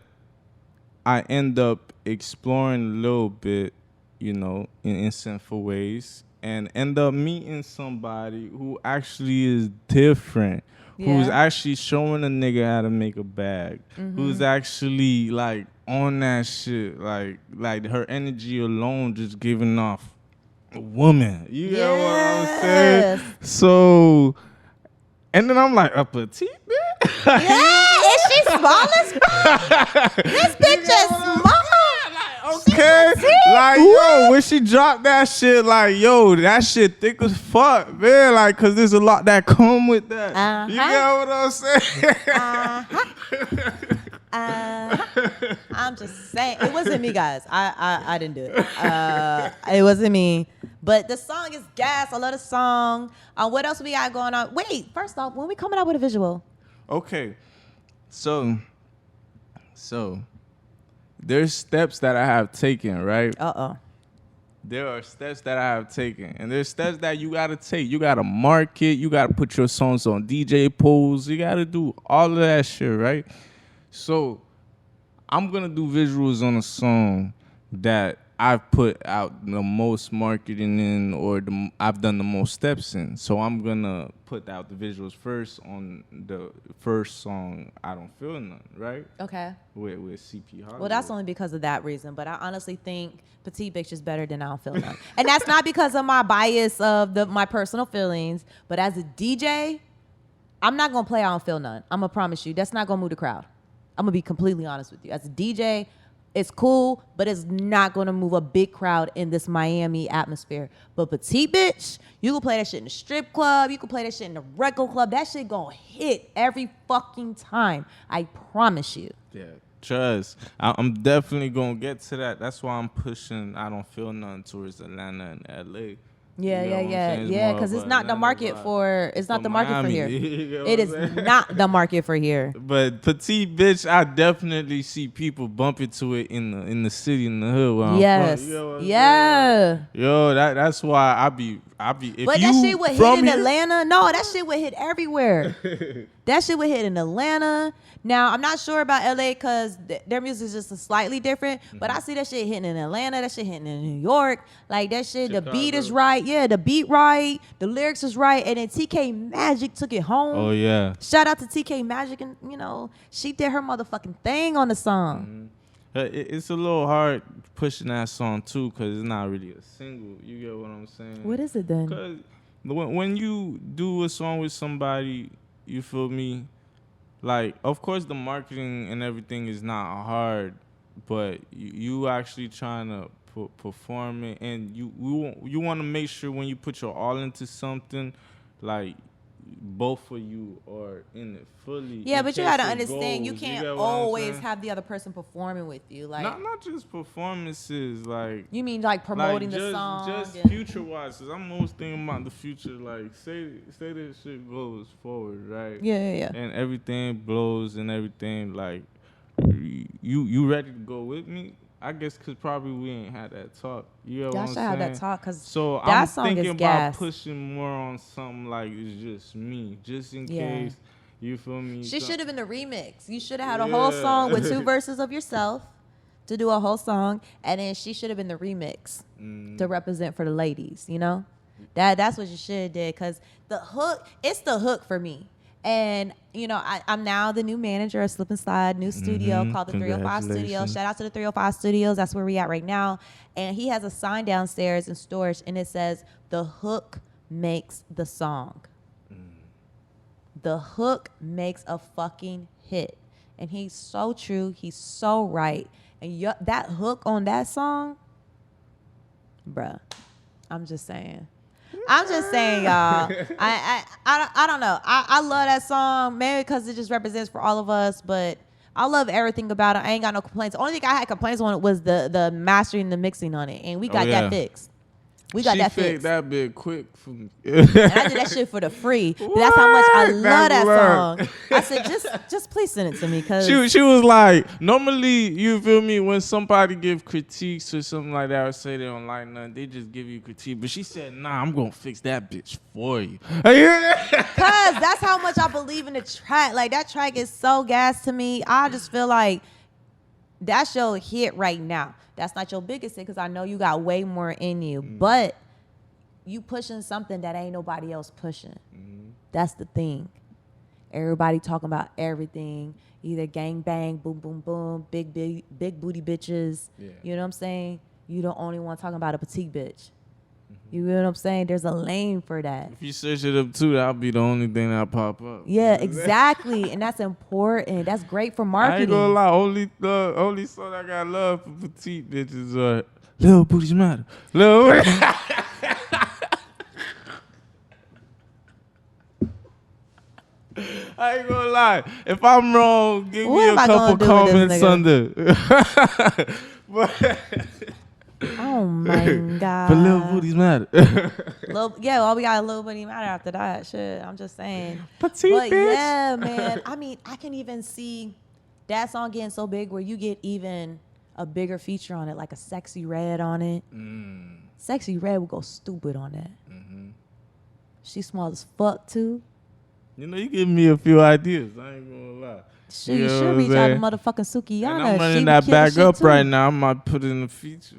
I end up exploring a little bit, in sinful ways, and end up meeting somebody who actually is different, who's Yeah. actually showing a nigga how to make a bag, who's actually like on that shit, like her energy alone just giving off a woman. You get what I'm saying? Yes. So, and then I'm like, a petite bitch? Yeah, is she small as fuck? This bitch is small. Okay, like, yo, when she dropped that shit, like, yo, that shit thick as fuck, man, like, cause there's a lot that come with that. You get what I'm saying? I'm just saying, it wasn't me, guys. I didn't do it. It wasn't me. But the song is gas. I love the song. What else we got going on? Wait, first off, when we coming out with a visual? Okay, so there's steps that I have taken, right? There are steps that I have taken, and there's steps that you gotta take. You gotta market. You gotta put your songs on DJ polls. You gotta do all of that shit, right? So I'm gonna do visuals on a song that I've put out the most marketing in, or I've done the most steps in. So I'm gonna put out the visuals first on the first song, I Don't Feel None, right? Okay. With CP Hollywood. Well, that's only because of that reason. But I honestly think Petite Bitch is better than I Don't Feel None. And that's not because of my bias of my personal feelings. But as a DJ, I'm not going to play I Don't Feel None. I'm going to promise you. That's not going to move the crowd. I'm going to be completely honest with you. As a DJ, it's cool, but it's not going to move a big crowd in this Miami atmosphere. But Petite Bitch, you can play that shit in the strip club. You can play that shit in the record club. That shit going to hit every fucking time. I promise you. Yeah, trust. I'm definitely going to get to that. That's why I'm pushing I Don't Feel None towards Atlanta and LA. Yeah, because it's not the market for here. It is not the market for here. But Petite Bitch, I definitely see people bump into it in the city, in the hood. Where Yes, I'm from. yeah. That's why I be. If but you that shit would hit in here, Atlanta. No, that shit would hit everywhere. That shit would hit in Atlanta. Now, I'm not sure about LA because their music is just slightly different, but I see that shit hitting in Atlanta, that shit hitting in New York. Like that shit, Chicago. The beat is right. Yeah, the beat right. The lyrics is right. And then TK Magic took it home. Oh, yeah. Shout out to TK Magic. And, she did her motherfucking thing on the song. It's a little hard pushing that song, too, because it's not really a single. You get what I'm saying? What is it then? Because when you do a song with somebody, you feel me? Like, of course, the marketing and everything is not hard, but you actually trying to perform it, and you want to make sure when you put your all into something, like both of you are in it fully. Yeah, but you gotta goes. understand, you can't always have the other person performing with you. Like not just performances, like you mean like promoting the song, just future wise. Cause I'm always thinking about the future. Like say this shit goes forward, right? Yeah. And everything blows and everything. Like you ready to go with me? I guess because probably we ain't had that talk. You know what I'm saying? Y'all should have that talk because so that I'm song thinking is about gas. pushing more on something like it's just me, just in case. You feel me? She should have been the remix. You should have had a whole song with 2 verses of yourself to do a whole song, and then she should have been the remix to represent for the ladies. That's what you should have did because the hook. It's the hook for me. And, I'm now the new manager of Slip and Slide, new studio called the 305 Studio. Shout out to the 305 Studios. That's where we at right now. And he has a sign downstairs in storage, and it says, the hook makes the song. The hook makes a fucking hit. And he's so true. He's so right. And that hook on that song, bruh, I'm just saying, y'all. I don't know. I love that song, maybe because it just represents for all of us, but I love everything about it. I ain't got no complaints. The only thing I had complaints on it was the mastering, the mixing on it, and we got that fixed. We got that She faked fixed. that bit quick for me. And I did that shit for the free. But that's how much I love that love. song. I said, just please send it to me, cause She was like, normally, you feel me, when somebody give critiques or something like that or say they don't like nothing, they just give you critique. But she said, nah, I'm going to fix that bitch for you. cause that's how much I believe in the track. Like that track is so gas to me. I just feel like that's your hit right now. That's not your biggest hit because I know you got way more in you. But you pushing something that ain't nobody else pushing. That's the thing. Everybody talking about everything. Either gang bang, boom, boom, boom, big booty bitches. Yeah. You know what I'm saying? You the only one talking about a petite bitch. You know what I'm saying? There's a lane for that. If you search it up too, that'll be the only thing that pop up. Yeah, exactly. And that's important. That's great for I ain't marketing. gonna lie, only song I got love for petite bitches are Little Booties Matter. Little I ain't gonna lie. If I'm wrong, give What me a am I couple gonna do with this comments under. Oh my God. But Little Booties Matter. Well, we got a little booty matter after that. Shit, I'm just saying. Petite But bitch. yeah, man. I mean, I can even see that song getting so big where you get even a bigger feature on it, like a Sexy Red on it. Sexy Red would go stupid on that. She's small as fuck too. You know, you give me a few ideas. I ain't gonna lie. Shit, You you know should what reach I'm out to saying? motherfucking Sukiyana. And I'm She running would that kill back shit up too. right now. I might put in the features.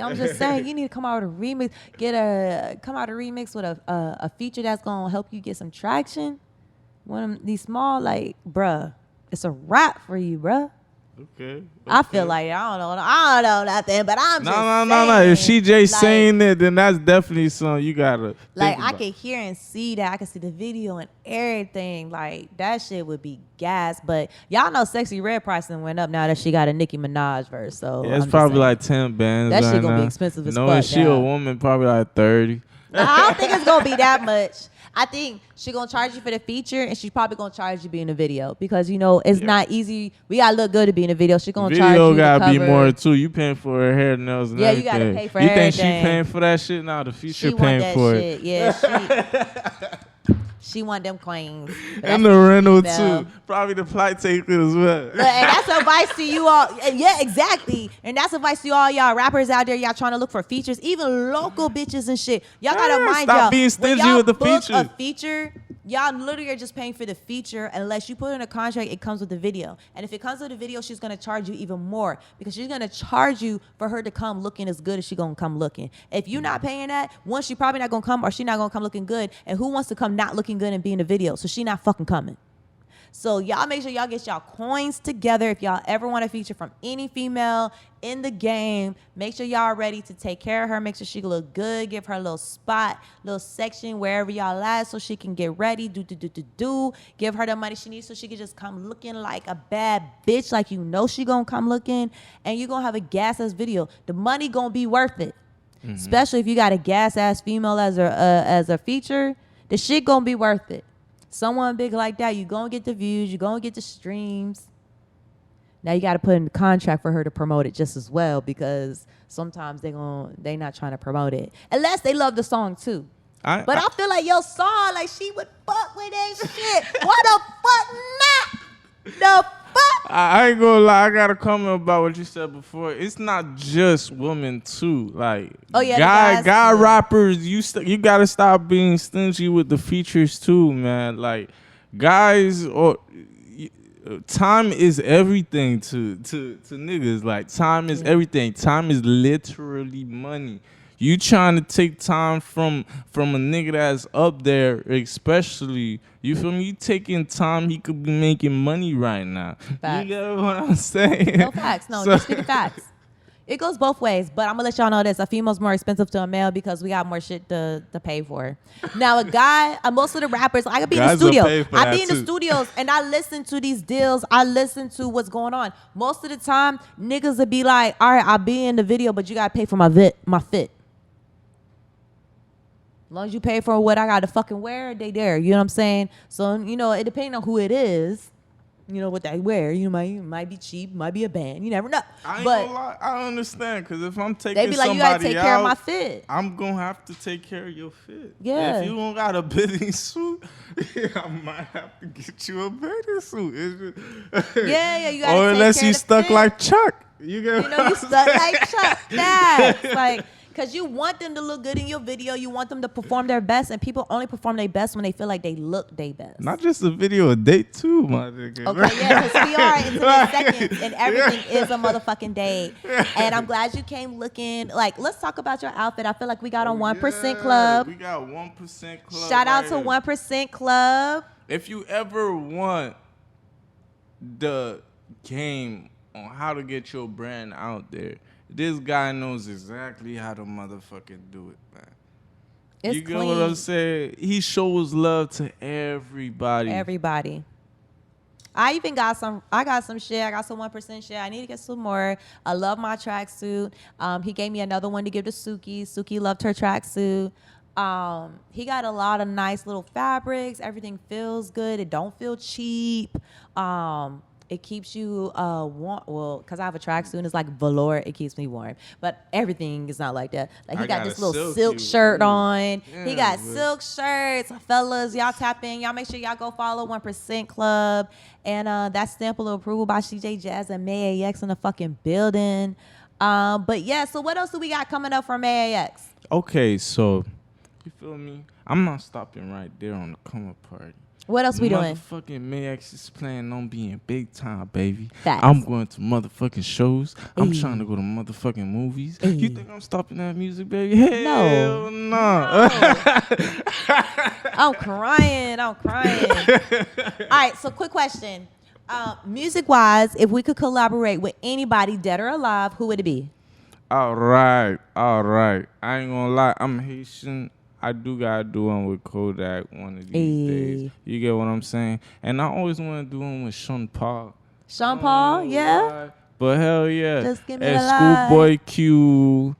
I'm just saying, you need to come out with a remix. Come out a remix with a feature that's gonna help you get some traction. One of these small, like, bruh, it's a wrap for you, bruh. Okay. I feel like I don't know nothing, but I'm just saying. No. If CJ like, saying it, then that's definitely something you gotta. like think I about. could hear and see that. I could see the video and everything. Like that shit would be gas. But y'all know Sexy Red pricing went up now that she got a Nicki Minaj verse. So Yeah, I'm it's just probably saying. like 10 bands. That right shit gonna be now. expensive as Knowing fuck she a now. woman, probably like 30. No, I don't think it's gonna be that much. I think she gonna charge you for the feature, and she's probably gonna charge you being in a video because you know it's not easy. We gotta look good to be in a video. She gonna charge Video you. gotta to be cover. more too. You paying for her hair, nails, and Yeah, you everything. gotta pay for You think she everything. paying for that shit? Now the future She want paying that for shit. it. Yeah, she want them coins. But And that's the rental female. too. Probably the flight ticket as well. Look, and that's advice to you all. Yeah, exactly. And that's advice to all y'all rappers out there. Y'all trying to look for features, even local bitches and shit. Y'all gotta mind stop y'all. being when stingy y'all with the book feature. A feature, y'all literally are just paying for the feature unless you put in a contract. It comes with the video, and if it comes with the video, she's gonna charge you even more because she's gonna charge you for her to come looking as good as she gonna come looking. If you're not paying that, one, she probably not gonna come, or she not gonna come looking good. And who wants to come not looking good and be in the video? So she not fucking coming. So y'all make sure y'all get y'all coins together. If y'all ever want a feature from any female in the game, make sure y'all are ready to take care of her. Make sure she look good. Give her a little spot, little section wherever y'all at so she can get ready. Do. Give her the money she needs so she can just come looking like a bad bitch, like you know she gonna come looking. And you gonna have a gas-ass video. The money gonna be worth it. Especially if you got a gas-ass female as a feature. The shit gonna be worth it. Someone big like that, you gonna get the views, you gonna get the streams. Now you gotta put in the contract for her to promote it just as well because sometimes they not trying to promote it unless they love the song too. But I feel like your song, like she would fuck with that shit. What the fuck not? The fuck? I ain't gonna lie, I got a comment about what you said before. It's not just women too. Like, Oh, yeah, the guys guy too. rappers, you gotta stop being stingy with the features too, man. Like, guys, time is everything to niggas. Like, time is everything. Time is literally money. You trying to take time from a nigga that's up there, especially, you feel me? You taking time, he could be making money right now. Facts. You get what I'm saying? No facts. No, just speaking facts. It goes both ways, but I'm gonna let y'all know this: a female's more expensive to a male because we got more shit to pay for. Now, a guy, most of the rappers, I could be in the Guys will studio. pay for I that be in the too. studios and I listen to these deals. I listen to what's going on. Most of the time, niggas would be like, "All right, I'll be in the video, but you gotta pay for my fit." As long as you pay for what I gotta fucking wear, they there. You know what I'm saying? So, you know, it depends on who it is. You know what they wear. You might be cheap, might be a band. You never know. I ain't But gonna lie. I understand because if I'm taking they be like, somebody you gotta take care of my out, fit. I'm gonna have to take care of your fit. Yeah. If you don't got a bathing suit, I might have to get you a bathing suit. It's just, Yeah, you gotta or take unless care you of the stuck fit. like Chuck. You get You know, you stuck like Chuck. That's like, because you want them to look good in your video. You want them to perform their best. And people only perform their best when they feel like they look their best. Not just a video, a date too, my nigga. Okay, yeah, because we are intimate seconds and everything is a motherfucking date. And I'm glad you came looking. Like, let's talk about your outfit. I feel like we got on 1% Club. We got 1% Club. Shout out right to here. 1% Club. If you ever want the game on how to get your brand out there, this guy knows exactly how to motherfucking do it, man. It's you get clean. what I'm saying? He shows love to everybody. Everybody. I even got some. I got some shit. I got some 1% shit. I need to get some more. I love my tracksuit. He gave me another one to give to Suki. Suki loved her tracksuit. He got a lot of nice little fabrics. Everything feels good. It don't feel cheap. It keeps you warm. Well, because I have a tracksuit and it's like velour, it keeps me warm. But everything is not like that. Like he I got got this a little silky silk shirt one. on. Yeah, He got but- silk shirts. Fellas, y'all tap in. Y'all make sure y'all go follow 1% Club. And that stamp of approval by CJ Jazz and Mayex in the fucking building. But yeah, so what else do we got coming up for Mayex? Okay, so you feel me? I'm not stopping right there on the come up party. What else we doing? Motherfucking Mayex is planning on being big time, baby. Facts. I'm going to motherfucking shows. I'm Ayy. trying to go to motherfucking movies. Ayy. You think I'm stopping that music, baby? Hell no. I'm crying. All right, so quick question. Music-wise, if we could collaborate with anybody, dead or alive, who would it be? All right. I ain't gonna lie. I'm Haitian. I do gotta do one with Kodak one of these days. You get what I'm saying? And I always want to do one with Sean Paul. Sean Paul, yeah? Why, but hell yeah. Just give me and the lie. Schoolboy Q,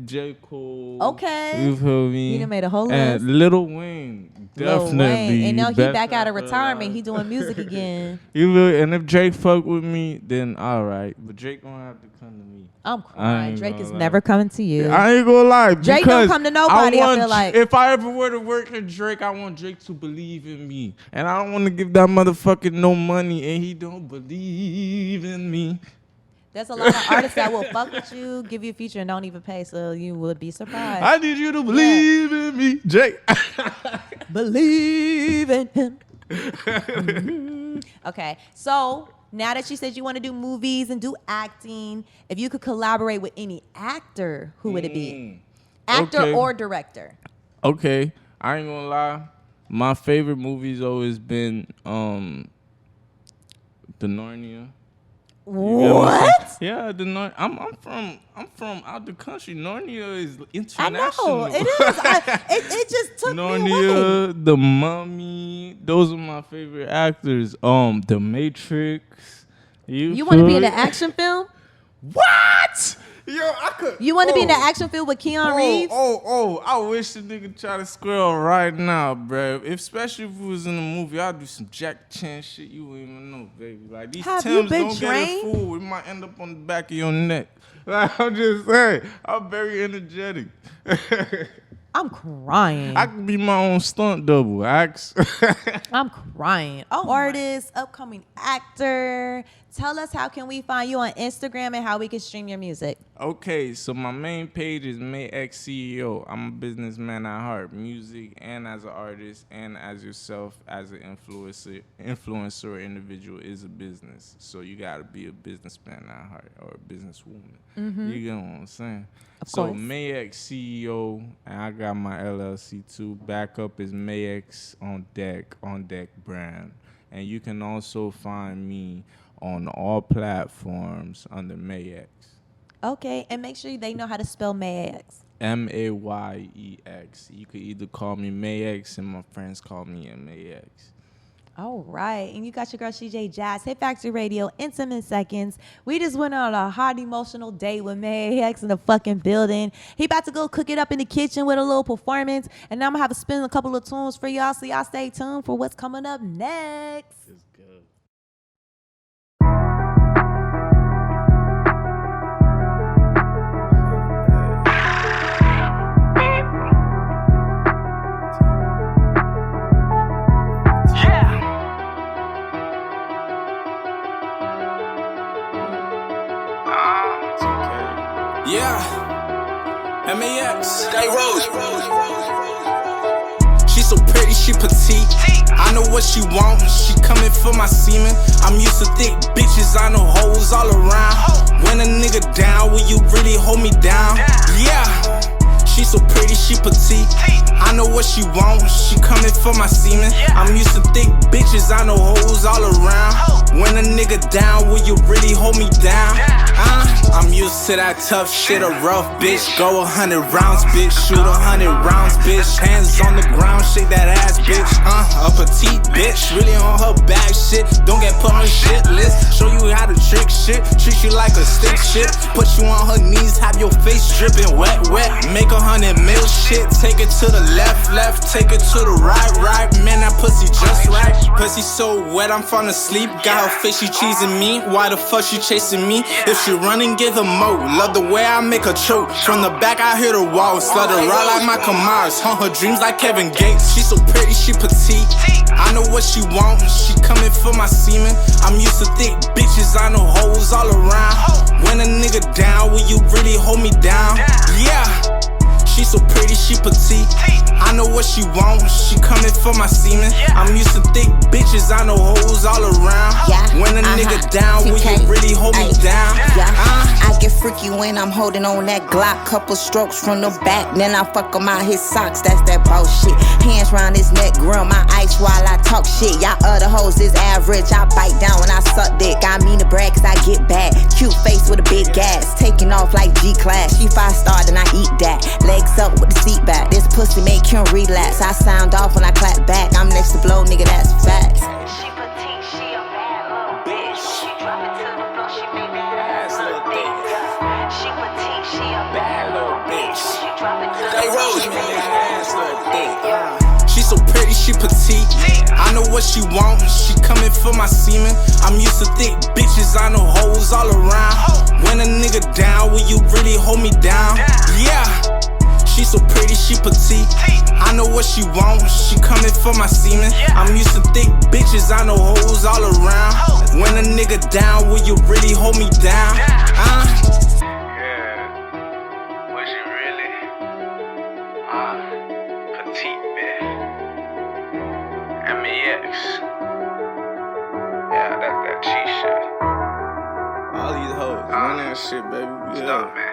J. Cole. Okay. You feel me? You done made a whole and list. Lil Wayne. Lil Definitely. Wayne. And now he best back out of rapper retirement. alive. He doing music again. You feel, and if Drake fuck with me, then all right. But Drake gonna have to come to me. I'm I crying. ain't Drake gonna is lie. never coming to you. I ain't gonna lie. Drake don't because come to nobody, I want feel like. If I ever were to work with Drake, I want Drake to believe in me. And I don't want to give that motherfucker no money and he don't believe in me. There's a lot of artists that will fuck with you, give you a feature, and don't even pay, so you would be surprised. I need you to believe in me, Drake. Believe in him. Mhm. Okay, so now that you said you want to do movies and do acting, if you could collaborate with any actor, who would it be? Actor Okay. or director? Okay, I ain't gonna lie. My favorite movie's always been the Narnia. You get what I'm saying? What? Yeah, the I'm from out the country. Narnia is I international. know it is. It just took me away. Narnia, The Mummy, those are my favorite actors. The Matrix. You want to be in an action film? What? Yo, I could. You want to be in an action film with Keanu Reeves? I wish the nigga try to squirrel right now, bro. Especially if it was in a movie, I'd do some Jack Chan shit you wouldn't even know, baby. Like, these Have you Timbs been don't trained? get it full. It might end up on the back of your neck. Like, I'm just saying, I'm very energetic. I'm crying. I could be my own stunt double, Axe. I'm crying. Oh, artist, upcoming actor. Tell us how can we find you on Instagram and how we can stream your music. Okay, so my main page is Mayex CEO. I'm a businessman at heart, music and as an artist and as yourself as an influencer or individual is a business. So you gotta be a businessman at heart or a businesswoman. You get what I'm saying? Of So course. Mayex CEO, and I got my LLC too. Backup is Mayex on deck brand, and you can also find me on all platforms under Mayex. Okay, and make sure they know how to spell Mayex. Mayex. You could either call me Mayex, and my friends call me Mayex. All right, and you got your girl CJ Jazz, Hit Factory Radio, Intimate Seconds. We just went on a hot emotional date with Mayex in the fucking building. He about to go cook it up in the kitchen with a little performance, and now I'm gonna have to spin a couple of tunes for y'all, so y'all stay tuned for what's coming up next. what she want, she coming for my semen. I'm used to thick bitches, I know hoes all around. When a nigga down, will you really hold me down? Yeah. She so pretty, she petite. I know what she want, she coming for my semen. I'm used to thick bitches, I know hoes all around. When a nigga down, will you really hold me down? I'm used to that tough shit, a rough bitch. Go 100 rounds, bitch, shoot 100 rounds, bitch. Hands on the ground, shake that ass, bitch. A petite bitch, really on her back shit. Don't get put on shit list. Show you how to trick shit, treat you like a stick shit. Put you on her knees, have your face dripping wet, wet. Make 100 mil shit, take it to the left, left, take it to the right, right. Man, that pussy just right. Pussy so wet, I'm falling asleep. Got her face, she cheesing me. Why the fuck she chasing me? If she running, give her more. Love the way I make her choke. From the back, I hit her walls. Let her ride like my Kamaras. Haunt her dreams like Kevin Gates. She so pretty, she petite. I know what she want, she coming for my semen. I'm used to thick bitches, I know hoes all around. When a nigga down, will you really hold me down? Yeah. She so pretty, she petite. I know what she want, she coming for my semen. I'm used to thick bitches, I know hoes all around. When a nigga down, will you really hold me down? I get freaky when I'm holding on that Glock. Couple strokes from the back, then I fuck him out his socks. That's that bullshit. Hands round his neck, grill my ice while I talk shit. Y'all other hoes is average, I bite down when I suck dick. I mean to brag cause I get back. Cute face with a big gas, taking off like G-Class. She 5-star, then I eat that. Legs up with the seat back. This pussy make him relapse. I sound off when I clap back. I'm next to blow, nigga, that's facts. She petite, she a bad little bitch. She drop it to the floor, she make that ass look thick. She petite, she a bad little bitch. She drop it to the floor, she make that ass look thick. She so pretty, she petite. I know what she want, she coming for my semen. I'm used to thick bitches, I know hoes all around. When a nigga down, will you really hold me down? Yeah. She so pretty, she petite. I know what she want, she coming for my semen. I'm used to thick bitches, I know hoes all around. When a nigga down, will you really hold me down? Yeah, was you really? Petite, man. And Mayex. Yeah, that's that cheat shit. All these hoes, run that shit, baby. Stop, man.